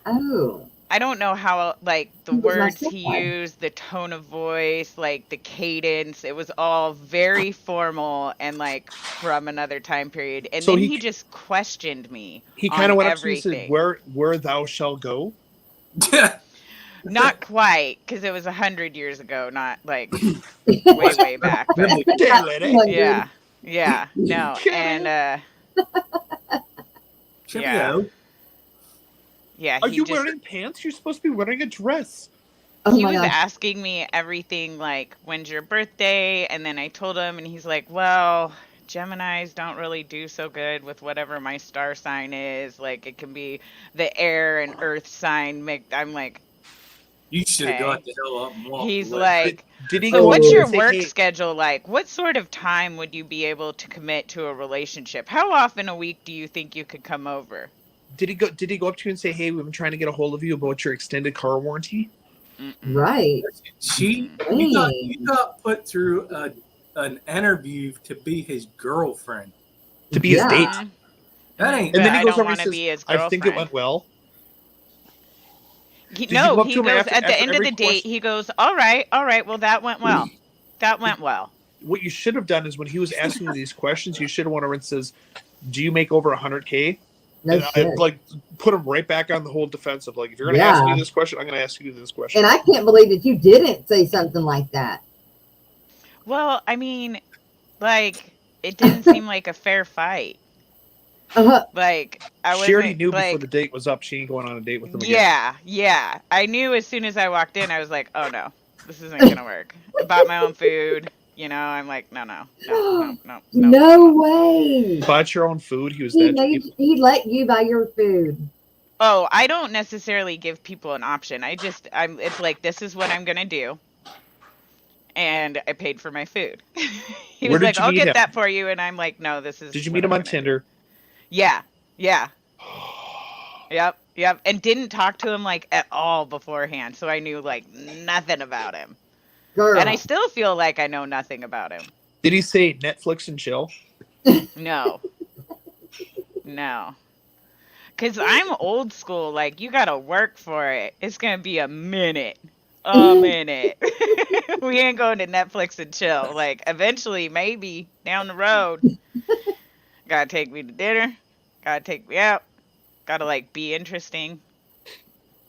Oh, I don't know how, like, the he was my words he stepdad. used, the tone of voice, like the cadence, it was all very formal and like from another time period. And So then he he just questioned me he kind on of went up to you and said, everything. where thou shall go? Not quite, because it was 100 years ago, not like way, Was way back. But really Damn, lady. 100. yeah, yeah, no, and Karen, yeah, cheerio. yeah. are He you just wearing pants? You're supposed to be wearing a dress. Oh he my was gosh. asking me everything like, when's your birthday? And then I told him, and he's like, well, Geminis don't really do so good with whatever my star sign is. Like, it can be the air and earth sign mixed. I'm like, You should have okay. got the hell up and walked He's away. Did, like, did he so go up what's to you Oh, and your say, work hey, schedule like? What sort of time would you be able to commit to a relationship? How often a week do you think you could come over? did he go up to you and say, hey, we've been trying to get a hold of you about your extended car warranty? Mm-mm, right. mm-mm. You Dang. got put through an interview to be his girlfriend. To be his Yeah. date. That ain't And But then he I goes don't over and want he to says, be his I think it girlfriend. went well. Did you No, go up to he him goes after at the end of every the date, question? he goes, all right, well, that went well. That went well. What you should have done is when he was asking you these questions, you should have went over and says, do you make over 100K? No And I shit. like put him right back on the whole defensive. Like, if you're going to ask me Yeah. this question, I'm going to ask you this question. And I can't believe that you didn't say something like that. Well, I mean, like, it didn't seem like a fair fight. Uh, Like, I She already wasn't knew before the like, date was up she ain't going on a date with him again. yeah, yeah. I knew as soon as I walked in, I was like, oh no, this isn't gonna work. I bought my own food. I'm like, no, no, no, no, no, no, no no. way. Bought your own food. He was that cheap. He let you buy your food. Oh, I don't necessarily give people an option. It's like, this is what I'm gonna do. And I paid for my food. He Where was did like, you I'll meet get him? that for you. And I'm like, no, this is Did you what meet him I'm on gonna do. Tinder? Yeah, yeah, yep, yep. And didn't talk to him like at all beforehand. So I knew like nothing about him. And I Girl. still feel like I know nothing about him. Did he say Netflix and chill? No, no. Because I'm old school. Like, you got to work for it. It's going to be a minute. A minute. We ain't going to Netflix and chill. Like, eventually, maybe down the road. Gotta take me to dinner. Gotta take me out. Gotta, like, be interesting.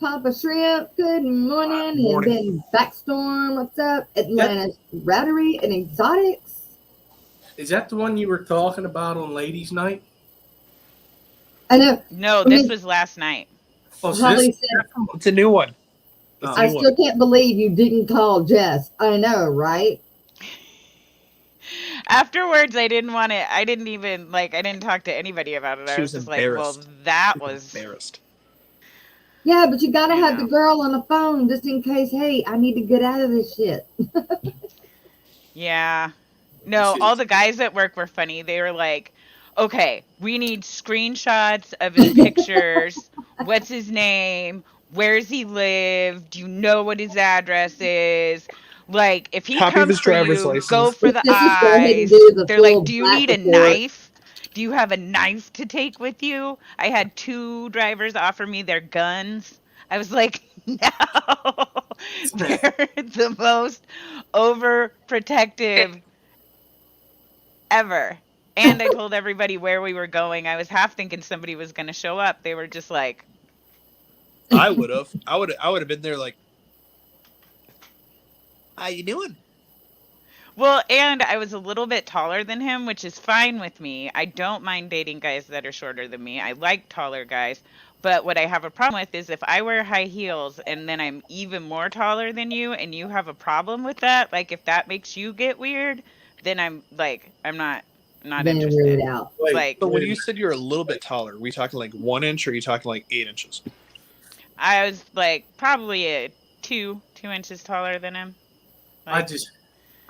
Papa Shrimp, good morning. And Morning. then Backstorm, what's up? Atlanta Routery and Exotics. Is that the one you were talking about on Ladies' Night? I know. No, I this mean, was last night. Oh, so Holly this, said, It's a new one. It's a I new still one. can't believe you didn't call Jess. I know, right? Afterwards, I didn't want to, I didn't even, like, I didn't talk to anybody about it. I She was was just like, well, embarrassed. that She was was, embarrassed. Yeah, but you gotta you have the know. girl on the phone just in case, hey, I need to get out of this shit. Yeah. No, all the guys at work were funny. They were like, okay, we need screenshots of his pictures. What's his name? Where's he live? Do you know what his address is? Like, if he Copy of comes his for driver's you, go license. for the Just go ahead and eyes. do the They're like, full do you black need a report. knife? Do you have a knife to take with you? I had 2 drivers offer me their guns. I was like, no. They're the most overprotective ever. And I told everybody where we were going. I was half thinking somebody was going to show up. They were just like, I would have. I would have been there like, how you doing? Well, and I was a little bit taller than him, which is fine with me. I don't mind dating guys that are shorter than me. I like taller guys. But what I have a problem with is if I wear high heels and then I'm even more taller than you and you have a problem with that, like if that makes you get weird, then I'm not Then you're weirded interested. out. Wait, Like So when you said you're a little bit taller, are we talking like 1 inch or are you talking like 8 inches? I was like probably a 2 inches taller than him. I Like, just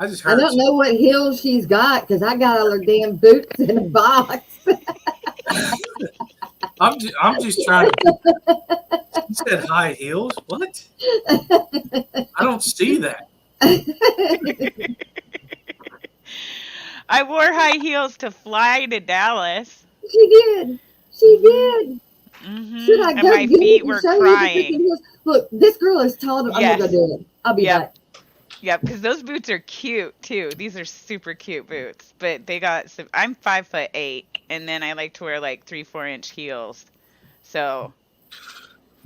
I heard. don't know what heels she's got because I got all her damn boots in a box. I'm just trying to. You said high heels. What? I don't see that. I wore high heels to fly to Dallas. She did. She did. Should I And go my get feet it and were show you the freaking crying. heels? Look, this girl is taller. I'm gonna go Yes. do it. I'll be Yep. back. Yep, because those boots are cute too. These are super cute boots, but they got some. I'm 5'8", and then I like to wear like 3-4 inch heels. So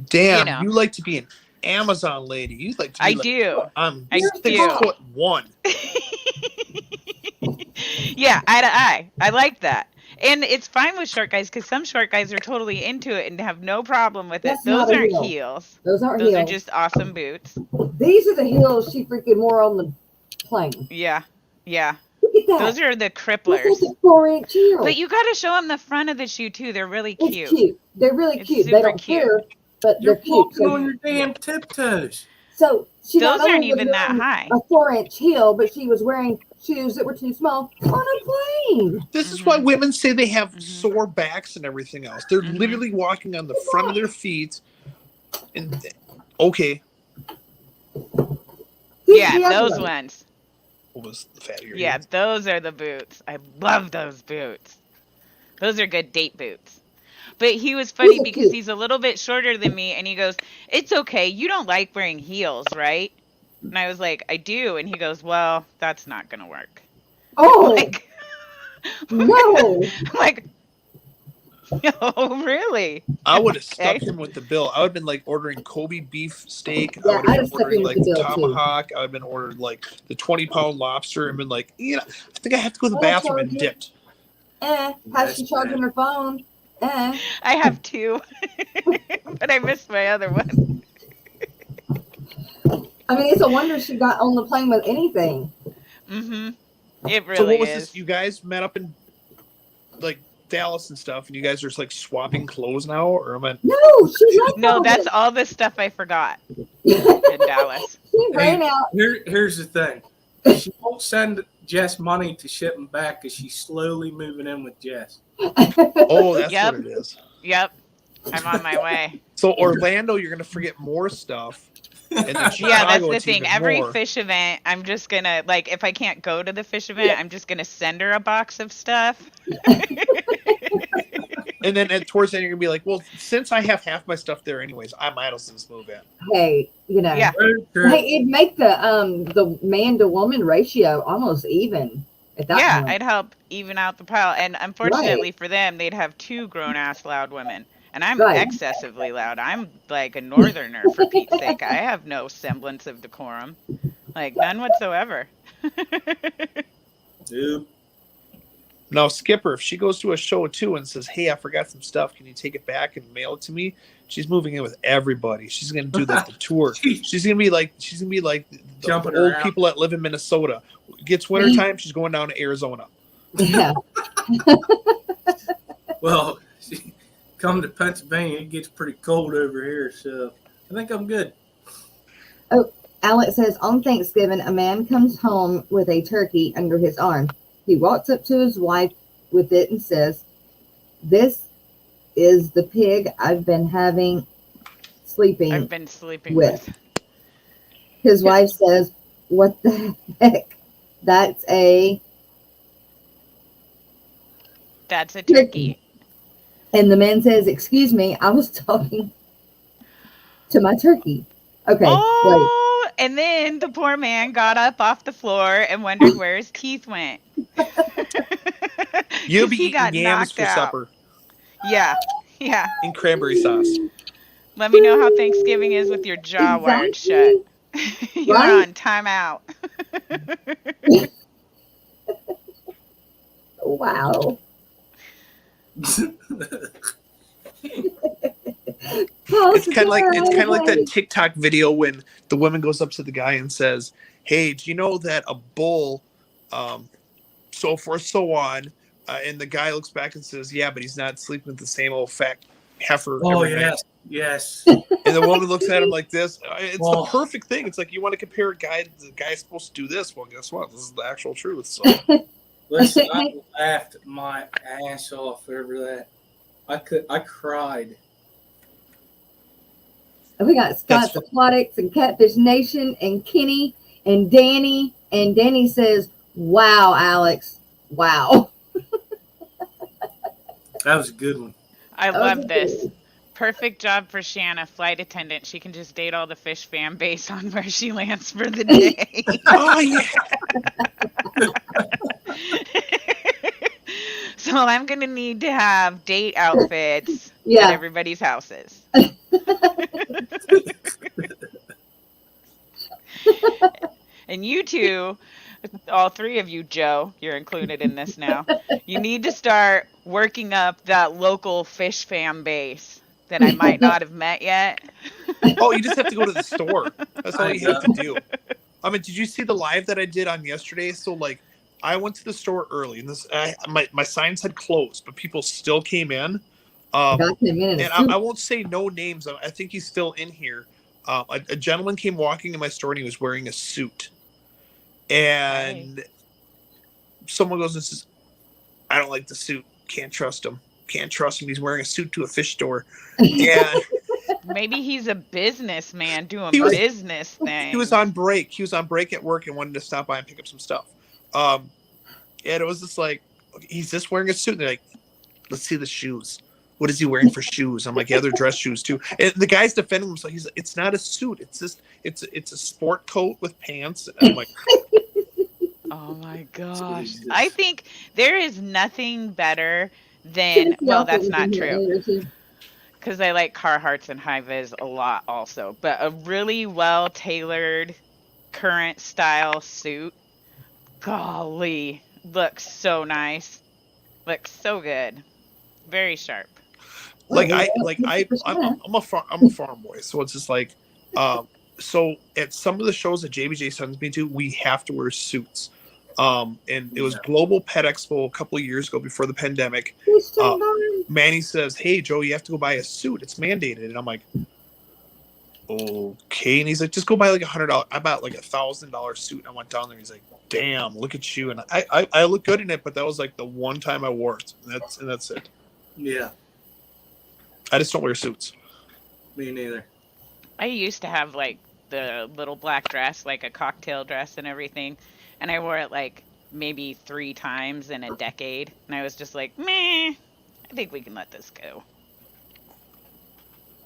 Damn, know. you like to be an Amazon lady. You like to be I like, do. I'm I 6'1". Yeah, eye to eye. I like that. And it's fine with short guys because some short guys are totally into it and have no problem with it. That's Those not a aren't heel. heels. Those aren't Those are heels. just awesome boots. These are the heels she freaking wore on the plane. Yeah. Yeah. Look at that. Those are the That's cripplers. like a 4-inch heel. But you got to show them the front of the shoe too. They're really It's cute. cute. They're really It's cute. They super don't cute. care, but You're they're cute. walking on your damn tiptoes. So she Those not aren't only was even that wearing high. a 4-inch heel, but she was wearing shoes that were too small on a plane. This is why women say they have Mhm. sore backs and everything else. They're Mhm. literally walking on the front of their feet. And okay, These Yeah, are the other those ones. ones. what was the fattier? Yeah, those are the boots. I love those boots. Those are good date boots. But he was funny These are because cute. he's a little bit shorter than me, and he goes, "It's okay. You don't like wearing heels, right?" And I was like, "I do." And he goes, "Well, that's not gonna work." Oh, Like, no. I'm like, "Oh, really?" I would have Okay. stuck him with the bill. I would have been like ordering Kobe beef steak. Yeah, I would I'd have have been stuck ordering him like with the bill, too. tomahawk. I would have been ordering like the 20-pound lobster and been like, I think I have to go to the I'll bathroom charge and you. dipped. How's That's she charging bad. her phone? I have two, but I missed my other one. I mean, it's a wonder she got on the plane with anything. It So really what was is. this? You guys met up in like Dallas and stuff, and you guys are just like swapping clothes now, or am I? No, she left No, all that's this. all the stuff I forgot She in Dallas. ran out. Here's the thing. She won't send Jess money to ship them back because she's slowly moving in with Jess. Oh, that's Yep. what it is. Yep, I'm on my way. So Orlando, you're gonna forget more stuff, and then Chicago, Yeah, that's the it's thing. even Every more. fish event, I'm just gonna like if I can't go to the fish event, I'm just gonna send her a box of stuff. And then towards the end, you're gonna be like, well, since I have half my stuff there anyways, I might as well just move in. Hey, Yeah. Very true. Hey, it'd make the man to woman ratio almost even at that Yeah, point. I'd help even out the pile. And unfortunately for them, they'd have two grown ass loud women. And I'm Right. excessively loud. I'm like a northerner for Pete's sake. I have no semblance of decorum. Like none whatsoever. Dude. Now, Skipper, if she goes to a show too and says, "Hey, I forgot some stuff. Can you take it back and mail it to me?" She's moving in with everybody. She's gonna do like the tour. She's gonna be like the Jumping old around. people that live in Minnesota. Gets wintertime, she's going down to Arizona. Yeah. Well, come to Pennsylvania, it gets pretty cold over here, so I think I'm good. Alex says on Thanksgiving, a man comes home with a turkey under his arm. He walks up to his wife with it and says, "This is the pig I've been sleeping I've been sleeping with." with. His wife says, "What the heck? That's a..." That's a turkey. And the man says, "Excuse me, I was talking to my turkey." Okay, Oh, and then the poor man got up off the floor and wondered where his teeth went. You'll be He eating got yams knocked for out. supper Yeah, yeah. and cranberry sauce. Let me know how Thanksgiving is with your jaw wired shut. Exactly. You're Right? on timeout. Wow. It's kind of like that TikTok video when the woman goes up to the guy and says, "Hey, do you know that a bull, so forth, so on," and the guy looks back and says, "Yeah, but he's not sleeping with the same old fat heifer Oh every night." yes. And the woman looks at him like this. It's the Oh. perfect thing. It's like you want to compare a guy. The guy's supposed to do this. Well, guess what? This is the actual truth. So Listen, I laughed my ass off over that. I cried. We got Scott's Aquatics and Catfish Nation and Kenny and Danny. And Danny says, "Wow, Alex. Wow." That was a good one. I That was love a this. good Perfect job for Shanna, flight attendant. She can just date all the fish fan base on where she lands for the day. oh yeah, So I'm going to need to have date outfits Yeah. at everybody's houses. And you two, all three of you, Joe, you're included in this now. You need to start working up that local fish fan base that I might not have met yet. Oh, you just have to go to the store. That's all you have to do. I mean, did you see the live that I did on yesterday? So like, I went to the store early, and my signs had closed, but people still came in. Got him in And I won't say no names. I think he's still in here. A gentleman came walking in my store, and he was wearing a suit. And someone goes and says, "I don't like the suit. Can't trust him. Can't trust him. He's wearing a suit to a fish store." And maybe he's a businessman doing business things. He was on break. He was on break at work and wanted to stop by and pick up some stuff. And it was just like, he's just wearing a suit. And they're like, "Let's see the shoes. What is he wearing for shoes?" I'm like, "Yeah, they're dress shoes too." And the guy's defending himself. He's like, "It's not a suit. It's just it's a sport coat with pants." And I'm like, oh my gosh. I think there is nothing better than, well, that's not true, because I like Carhartts and high-vis a lot also, but a really well-tailored current style suit, golly, looks so nice. Looks so good. Very sharp. I'm a farm boy, so it's just like, so at some of the shows that JBJ sends me to, we have to wear suits. And it was Global Pet Expo a couple of years ago before the pandemic. Manny says, "Hey Joe, you have to go buy a suit. It's mandated." And I'm like, "Okay." And he's like, "Just go buy like $100." I bought like $1,000 suit. And I went down there. He's like, "Damn, look at you." And I look good in it, but that was like the one time I wore it. And that's it. Yeah. I just don't wear suits. Me neither. I used to have like the little black dress, like a cocktail dress and everything, and I wore it like maybe 3 times in a decade, and I was just like, meh, I think we can let this go.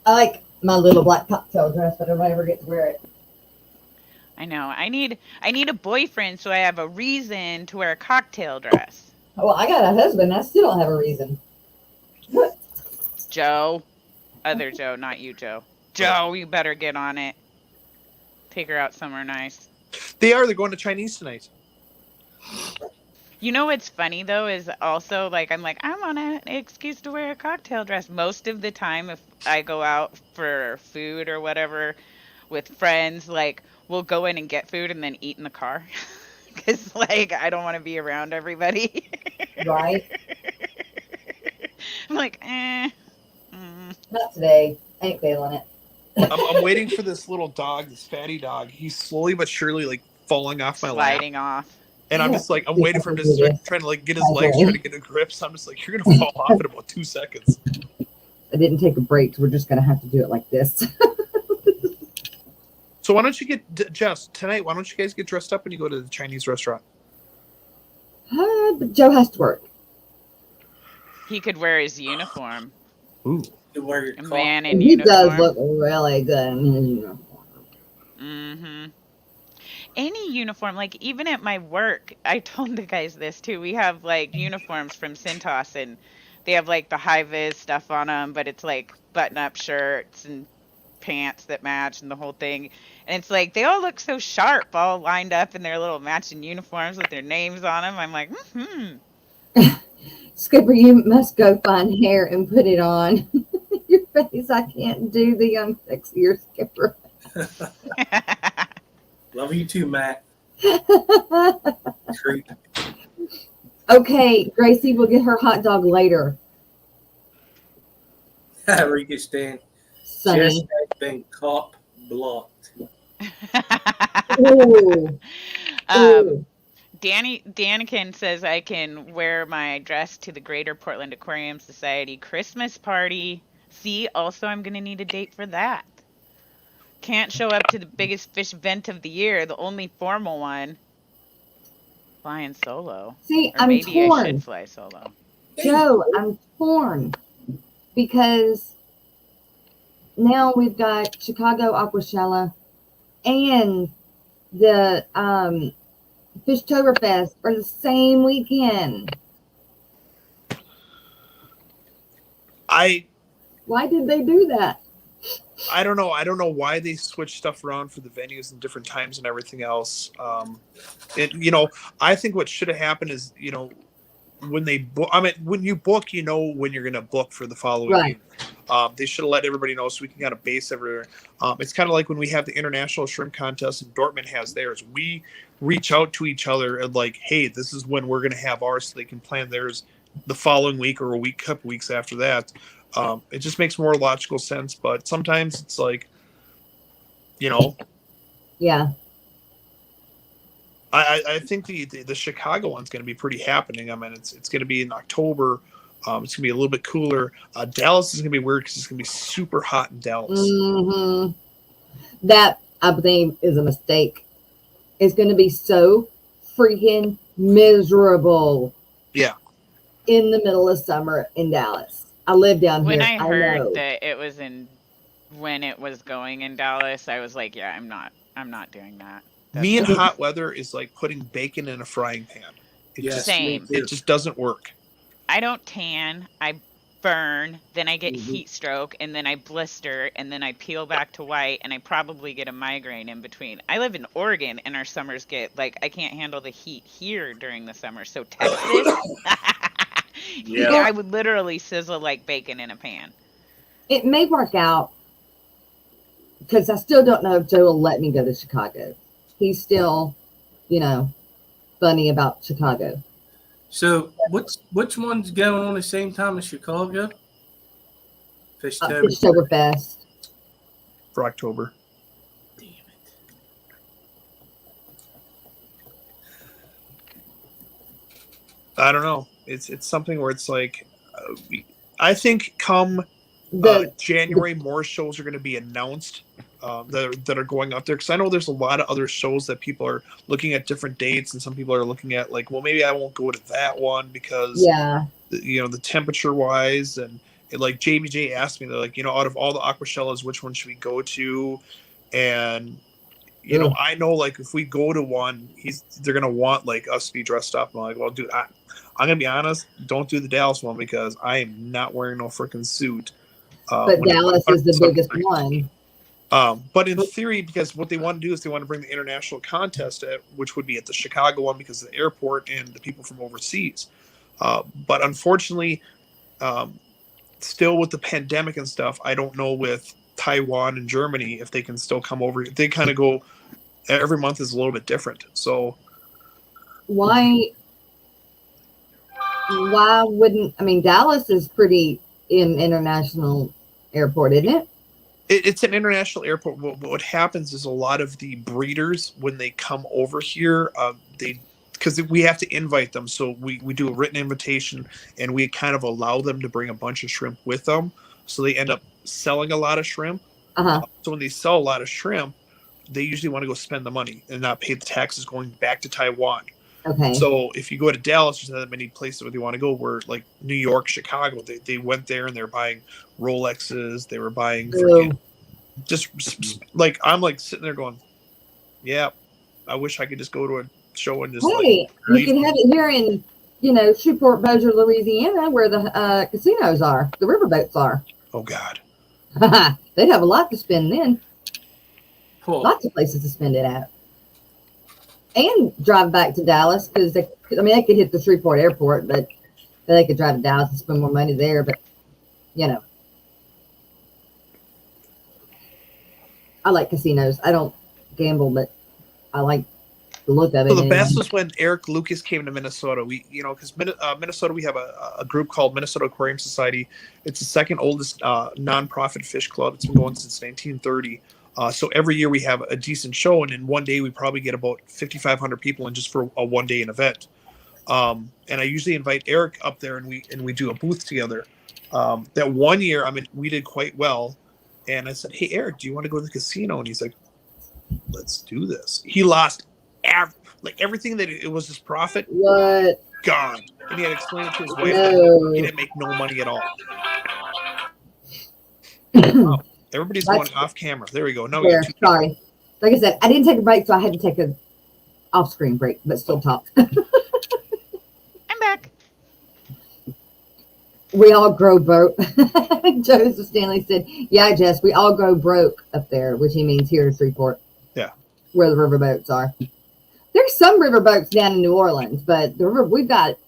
I like my little black cocktail dress, but I don't ever get to wear it. I know. I need a boyfriend so I have a reason to wear a cocktail dress. Well, I got a husband. I still don't have a reason. Joe. Other Joe, not you, Joe. Joe, you better get on it. Take her out somewhere nice. They're going to Chinese tonight. You know what's funny though is also like I'm on an excuse to wear a cocktail dress. Most of the time if I go out for food or whatever with friends, like we'll go in and get food and then eat in the car. Cuz like I don't want to be around everybody. Right. I'm like, Not today. I ain't feeling it. I'm waiting for this little dog, this fatty dog. He's slowly but surely like falling off my lap. sliding off. And I'm just like, I'm waiting for him to start trying to like get his legs, trying to get a grip. So I'm just like, you're gonna fall off in about 2 seconds. I didn't take a break, so we're just gonna have to do it like this. So why don't you get Jess tonight? Why don't you guys get dressed up and you go to the Chinese restaurant? But Joe has to work. He could wear his uniform. Ooh. You wear your A coat. man in He uniform. does look really good in his uniform. Mm-hmm. Any uniform, like even at my work, I told the guys this too. We have like uniforms from Cintas, and they have like the high vis stuff on them, but it's like button up shirts and pants that match and the whole thing. And it's like they all look so sharp, all lined up in their little matching uniforms with their names on them. I'm like, Skipper, you must go find hair and put it on your face. I can't do the young sexier Skipper. Love you too, Matt. Creep. Okay, Gracie will get her hot dog later. Rika Stan. Just Sunny. has been caught blocked. Ooh. Ooh. Danikin says I can wear my dress to the Greater Portland Aquarium Society Christmas party. See, also I'm going to need a date for that. Can't show up to the biggest fish event of the year, the only formal one. Flying solo. See, Or I'm maybe I torn. should fly solo. Joe, I'm torn because now we've got Chicago Aquashella and the Fishtoberfest are the same weekend. Why did they do that? I don't know. I don't know why they switch stuff around for the venues and different times and everything else. I think what should have happened is, when they book, when you book, when you're going to book for the following Right. year. They should have let everybody know so we can kind of base everywhere. It's kind of like when we have the International Shrimp Contest and Dortmund has theirs. We reach out to each other and like, hey, this is when we're going to have ours, so they can plan theirs the following week or a couple weeks after that. It just makes more logical sense, but sometimes it's like, Yeah. I think the Chicago one's going to be pretty happening. I mean, it's going to be in October. It's going to be a little bit cooler. Dallas is going to be weird because it's going to be super hot in Dallas. Mm-hmm. That, I believe, is a mistake. It's going to be so freaking miserable. Yeah. In the middle of summer in Dallas. I live down When here. I heard that it was when it was going in Dallas, I was like, yeah, I'm not doing that. Me and hot weather is like putting bacon in a frying pan. Same. It just doesn't work. I don't tan. I burn. Then I get heat stroke, and then I blister, and then I peel back to white, and I probably get a migraine in between. I live in Oregon, and our summers get I can't handle the heat here during the summer. So Texas, yeah, I would literally sizzle like bacon in a pan. It may work out because I still don't know if Joe will let me go to Chicago. He's still, funny about Chicago. So which one's going on the same time as Chicago? Fishtoberfest. For October. Damn it. I don't know. It's something where it's like, I think come January, more shows are going to be announced that are going up there. Because I know there's a lot of other shows that people are looking at different dates, and some people are looking at like, well, maybe I won't go to that one because, the temperature wise, and like JBJ asked me, they're like, out of all the Aquashellas, which one should we go to? And I know like if we go to one, they're gonna want like us to be dressed up. I'm like, well, dude, I'm gonna be honest, don't do the Dallas one because I am not wearing no freaking suit. But Dallas is the biggest one. But in theory, because what they want to do is they want to bring the international contest, which would be at the Chicago one because of the airport and the people from overseas. But unfortunately, still with the pandemic and stuff, I don't know with Taiwan and Germany if they can still come over. They kind of go every month is a little bit different. So why wouldn't Dallas is pretty in international airport, isn't it? It's an international airport. What happens is a lot of the breeders, when they come over here, because we have to invite them. So we do a written invitation, and we kind of allow them to bring a bunch of shrimp with them. So they end up selling a lot of shrimp. So when they sell a lot of shrimp, they usually want to go spend the money and not pay the taxes going back to Taiwan. Okay. So if you go to Dallas, there's not that many places where they want to go. Where like New York, Chicago, they went there and they're buying Rolexes. They were buying just like I'm like sitting there going, yeah, I wish I could just go to a show and just. Hey, you can have it here in Shreveport, Bossier, Louisiana, where the casinos are, the riverboats are. Oh God. They'd have a lot to spend then. Cool. Lots of places to spend it at. And drive back to Dallas because they could hit the Shreveport airport, but They could drive to Dallas and spend more money there, but you know, I like casinos. I don't gamble, but I like the look of it. So the anyway. best was when Eric Lucas came to Minnesota. We, because Minnesota, we have a group called Minnesota Aquarium Society. It's the second oldest nonprofit fish club. It's been going since 1930. So every year we have a decent show, and in one day we probably get about 5,500 people in just for a one-day event. And I usually invite Eric up there, and we do a booth together. That one year, I mean, we did quite well. And I said, "Hey, Eric, do you want to go to the casino?" And he's like, "Let's do this." He lost everything that it was his profit. What? Gone. And he had to explain it to his wife No. that he didn't make no money at all. Oh, everybody's going off camera. There we go. No, there, sorry. Like I said, I didn't take a break, so I had to take a off-screen break, but still talk. I'm back. We all grow broke. Joseph Stanley said, "Yeah, Jess, we all go broke up there," which he means here in Freeport. Yeah. Where the riverboats are. There's some riverboats down in New Orleans, but we've got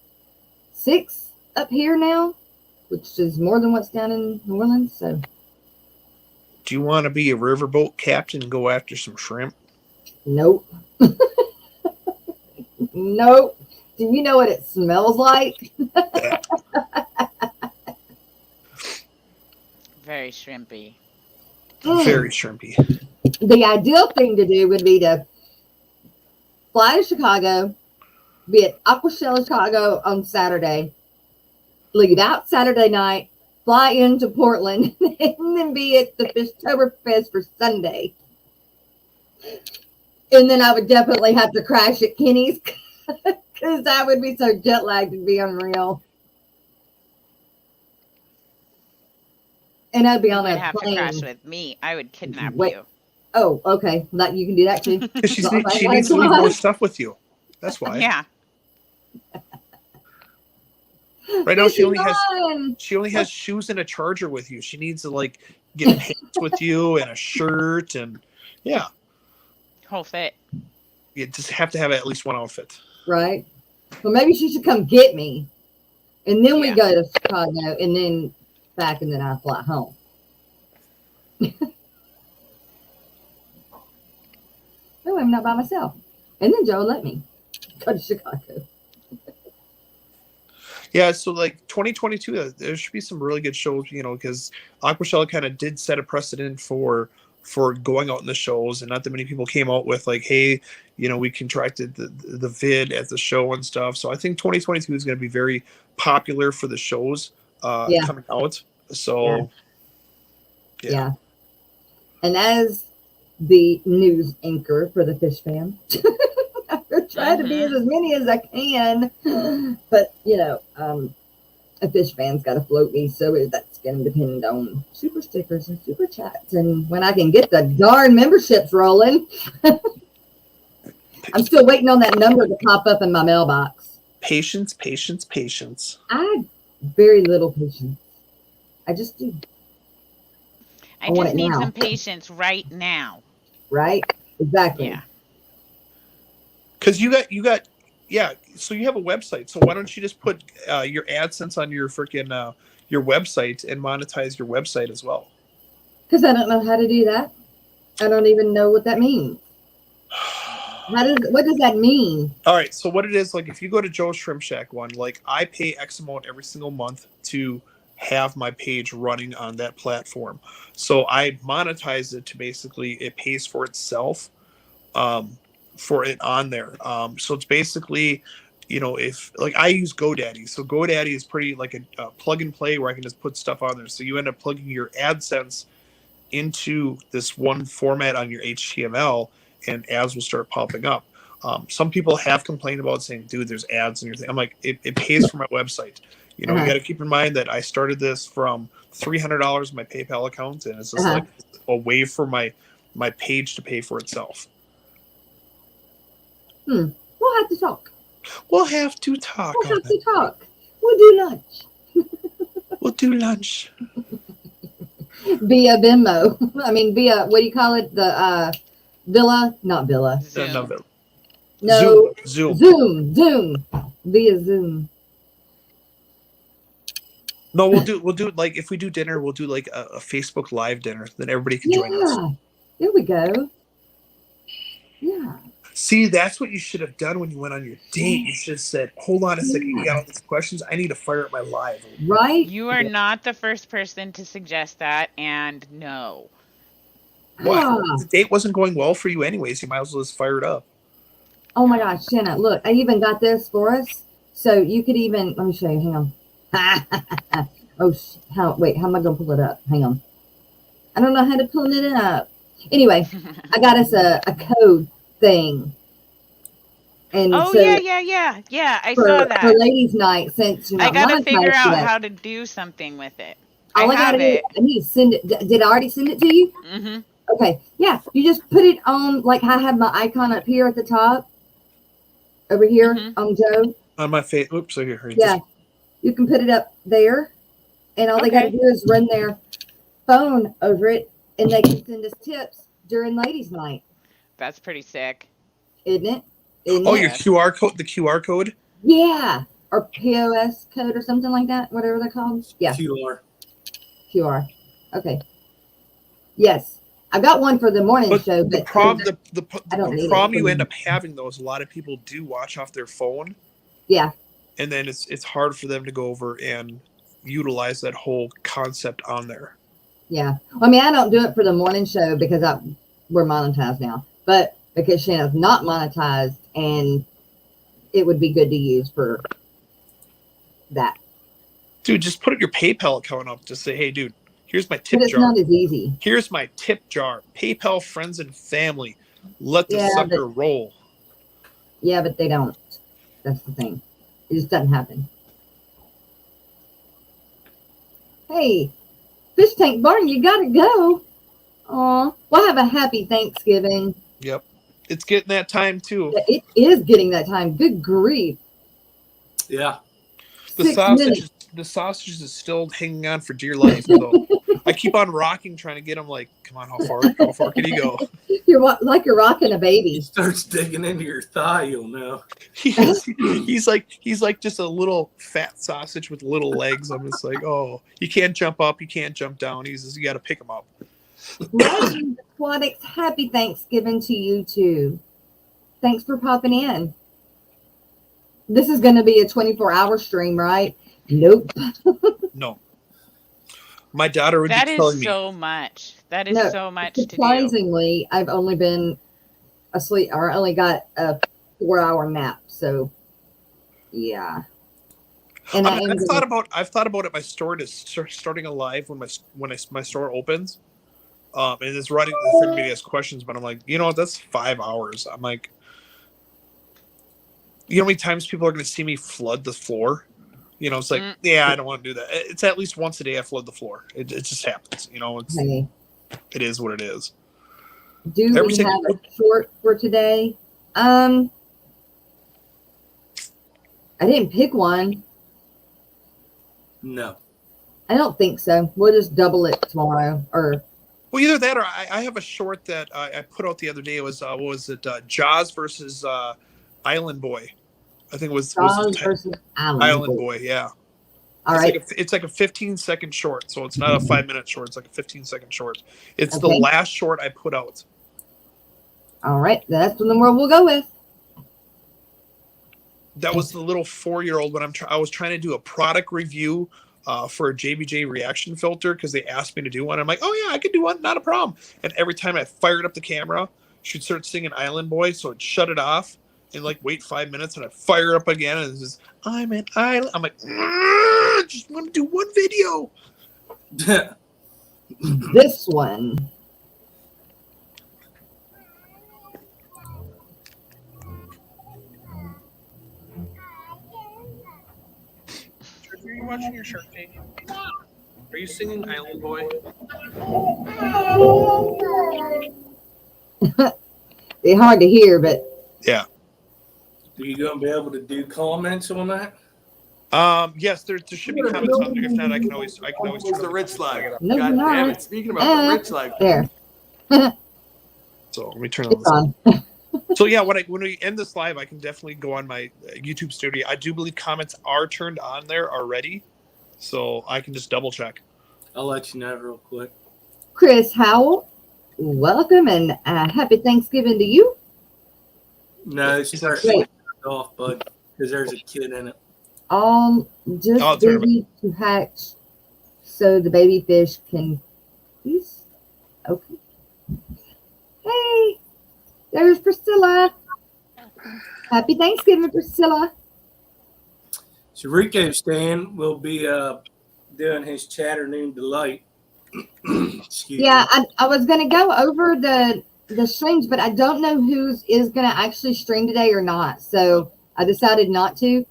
6 up here now, which is more than what's down in New Orleans. So, do you want to be a riverboat captain and go after some shrimp? Nope. Nope. Do you know what it smells like? Very shrimpy. Very shrimpy. The ideal thing to do would be to fly to Chicago, be at Aquashella Chicago on Saturday, leave out Saturday night, fly into Portland, and then be at the Fishtoberfest for Sunday. And then I would definitely have to crash at Kenny's because I would be so jet lagged it'd be unreal. And I'd be You on would a have plane. to crash with me. I would kidnap Wait. you. Oh, okay. That you can do that too. She needs to leave more stuff with you. That's why. Yeah. Right now she only Fun. has shoes and a charger with you. She needs to get pants with you and a shirt and yeah. Whole fit. You just have to have at least one outfit. Right. Well, maybe she should come get me, and then we Yeah. go to Chicago, and then back, and then I fly home. No, I'm not by myself. And then Joe let me go to Chicago. Yeah, so 2022, there should be some really good shows, because Aquashella kind of did set a precedent for going out in the shows, and not that many people came out with hey, we contracted the vid at the show and stuff. So I think 2022 is going to be very popular for the shows coming out. So Yeah. And as the news anchor for the Fish Fam, I try to be as many as I can, but a Fish Fan's got to float me, so that's going to depend on super stickers and super chats, and when I can get the darn memberships rolling. I'm still waiting on that number to pop up in my mailbox. Patience. I have very little patience. I just do. I want just it need now. some patience right now. Right? Exactly. Yeah. Because you got so you have a website, so why don't you just put your AdSense on your freaking your website and monetize your website as well? Because I don't know how to do that. I don't even know what that means. What does that mean? All right, so what it is, if you go to Joe's Shrimp Shack one, I pay X amount every single month to have my page running on that platform. So I monetize it to basically it pays for itself for it on there. So it's basically, if I use GoDaddy. So GoDaddy is pretty a plug and play where I can just put stuff on there. So you end up plugging your AdSense into this one format on your HTML, and ads will start popping up. Some people have complained about saying, dude, there's ads in your thing. I'm like, it pays for my website. You got to keep in mind that I started this from $300 in my PayPal account, and it's just a way for my page to pay for itself. We'll have to talk. We'll have to talk. We'll do lunch. We'll do lunch. Via Venmo. I mean, via, what do you call it? The Villa? Not Villa. Zoom. No. Zoom. Zoom. Via Zoom. No, we'll do like if we do dinner, we'll do like a Facebook Live dinner. Then everybody can join us. Yeah. There we go. Yeah. See, that's what you should have done when you went on your date. You should have said, "Hold on a second, you got all these questions. I need to fire up my live." Right? You are not the first person to suggest that, and no. What? Ah. The date wasn't going well for you, anyways. You might as well just fire it up. Oh my gosh, Shanna, look, I even got this for us. So you could even, let me show you, hang on. Oh, wait, how am I going to pull it up? Hang on. I don't know how to pull it up. Anyway, I got us a code thing. And Oh, so yeah. I for, saw that. for ladies' night, since you're I not gotta figure monetized out yet, how to do something with it. all I gotta have do, it. I need to send it. Did I already send it to you? Mm-hmm. Okay, yeah, you just put it on, like I have my icon up here at the top, over here on Joe. On my face. Oops, I heard Yeah, you can put it up there, and all they got to Okay. do is run their phone over it, and they can send us tips during ladies' night, That's pretty sick. isn't it? Isn't Oh, it? your QR code, the QR code. Yeah, or POS code or something like that, whatever they're called. Yeah, QR. Okay. Yes, I got one for the morning show, the but problem, I don't need the problem it. you end up having though is a lot of people do watch off their phone, yeah, and then it's hard for them to go over and utilize that whole concept on there. yeah. I mean, I don't do it for the morning show because we're monetized now, but because Shanna's not monetized, and it would be good to use for that. Dude, just put your PayPal account up. Just say, hey, dude, here's my tip But it's jar. not as easy. Here's my tip jar. PayPal friends and family. Let the Yeah, sucker roll. Yeah, but they don't. That's the thing. It just doesn't happen. Hey, Fish Tank Barn, you gotta go. Aw, well, have a happy Thanksgiving. Yep. It's getting that time too. It is getting that time. Good grief. Yeah. The 6 minutes. sausage is still hanging on for dear life. So I keep on rocking, trying to get him. Like, come on, how far can he go? You're rocking a He baby. starts digging into your thigh, you'll know. He's like just a little fat sausage with little legs. I'm just like, oh, he can't jump up, he can't jump down. You got to pick him up. Legends Aquatics, happy Thanksgiving to you too. Thanks for popping in. This is going to be a 24-hour stream, right? Nope. No. My daughter would That be is telling me. so much. That is No, so much to do. Surprisingly, I've only been asleep, or I only got a 4-hour nap. So, yeah. And I've thought about it. My store is starting a live when my store opens. And it's running. If anybody has questions, but I'm like, that's 5 hours. I'm like, you know how many times people are going to see me flood the floor? It's like, yeah, I don't want to do that. It's at least once a day I flood the floor. It just happens. It is what it is. Do we have a short for today? I didn't pick one. No. I don't think so. We'll just double it tomorrow. Or well, either that or I have a short that I put out the other day. It was what was it? Jaws versus Island Boy. I think it was Jaws versus Island Boy. Yeah. All right. It's like a 15-second short, so it's not a 5-minute short. It's like a 15-second short. It's the last short I put out. All right, that's the one we'll go with. That was the little 4-year-old when I was trying to do a product review for a JBJ reaction filter because they asked me to do one. I'm like, oh yeah, I could do one, not a problem. And every time I fired up the camera, she'd start singing Island Boy, so I'd shut it off and like wait 5 minutes, and I'd fire up again, and it's just, I'm an island. I'm like, just want to do one video. This one. Are you watching your Shark Tank? Are you singing Island Boy? They're hard to hear, but yeah. Are you going to be able to do comments on that? Yes, there should be comments on there. If not, I can always turn the rich slag. No, God not. damn it! Speaking about the rich slag, there. So let me turn It's on. on. So yeah, when we end this live, I can definitely go on my YouTube studio. I do believe comments are turned on there already. so I can just double check. I'll let you know real quick. Chris Howell, welcome and happy Thanksgiving to you. No, start Wait. off, bud, because there's a kid in it. All just Oh, it's all right. busy to hatch so the baby fish can peace. Okay. Hey, there's Priscilla. Happy Thanksgiving, Priscilla. So Rico Stan will be doing his Chatternoon Delight. Excuse Yeah, me. I was gonna go over the streams, but I don't know who's is gonna actually stream today or not. So I decided not to.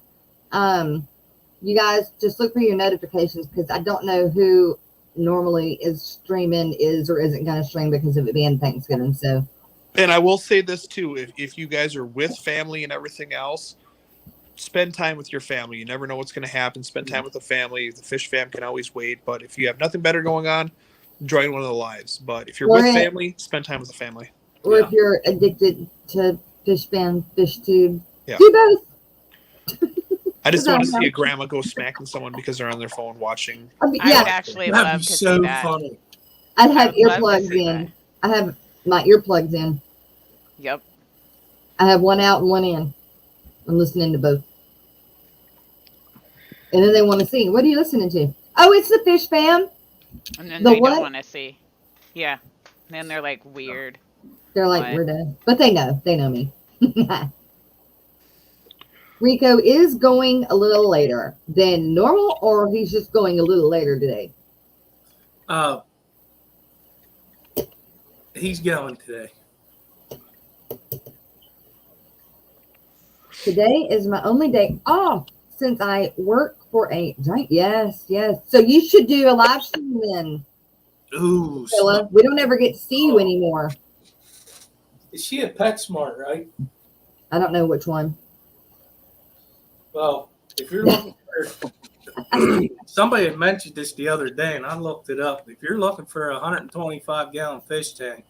You guys just look for your notifications because I don't know who normally is streaming is or isn't gonna stream because of it being Thanksgiving. So And I will say this too: if you guys are with family and everything else, spend time with your family. You never know what's going to happen. Spend time with the family. The fish fam can always wait. But if you have nothing better going on, join one of the lives. But if you're Or with it- family, spend time with the family. or Yeah. if you're addicted to fish fan, fish tube, Yeah. do both. I just want to Doesn't see a grandma go smacking someone because they're on their phone watching. I mean, I yeah, would actually That'd love be to so see that. funny. I'd have I would love to earplugs see in. that. I have my earplugs in. Yep. I have one out and one in. I'm listening to both. And then they want to see, what are you listening to? Oh, it's the fish fam. And then The they what? don't want to see. Yeah. And then they're like weird. They're like, What? we're done. But they know. They know me. Rico is going a little later than normal, or he's just going a little later today? He's going today. Today is my only day off since I work for a giant. Yes, yes. So you should do a live stream then, Ooh, Priscilla. We don't ever get to see you anymore. is she a PetSmart, right? I don't know which one. Well, if you're looking for, somebody had mentioned this the other day, and I looked it up. If you're looking for a 125-gallon fish tank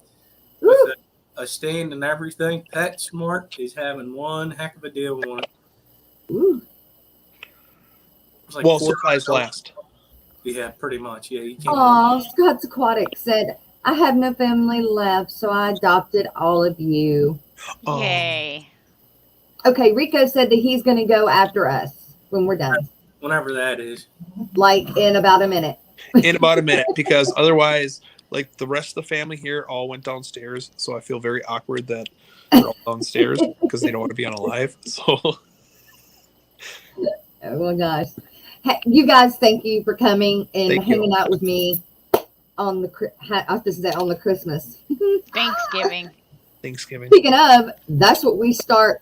Woo. with a stand and everything, PetSmart is having one heck of a deal on it. Ooh. It's like Well, $400. supplies last. Yeah, pretty much. Yeah, you can't. Aw, Scott's Aquatic said, I have no family left, so I adopted all of you. Oh. Yay. Okay, Rico said that he's going to go after us when we're done, Whenever that is. like in about a minute. In about a minute, because otherwise, like the rest of the family here all went downstairs, so I feel very awkward that they're all downstairs because they don't want to be on a live. So Oh my gosh. You guys, thank you for coming and Thank you. hanging out with me on the, I was supposed to say on the Christmas. Thanksgiving. Thanksgiving. Speaking of, that's what we start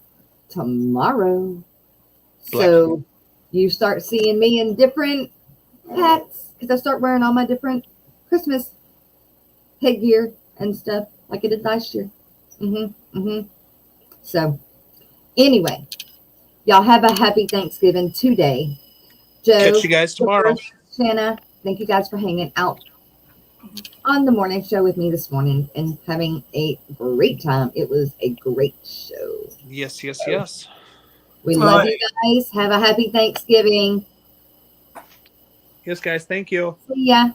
tomorrow. So you start seeing me in different hats because I start wearing all my different Christmas headgear and stuff like I did last year. So anyway, y'all have a happy Thanksgiving today. Joe, Catch you guys tomorrow. Shanna, thank you guys for hanging out on the morning show with me this morning and having a great time. It was a great show. Yes, yes, yes. We love you guys. Have a happy Thanksgiving. Yes, guys. Thank you. See ya.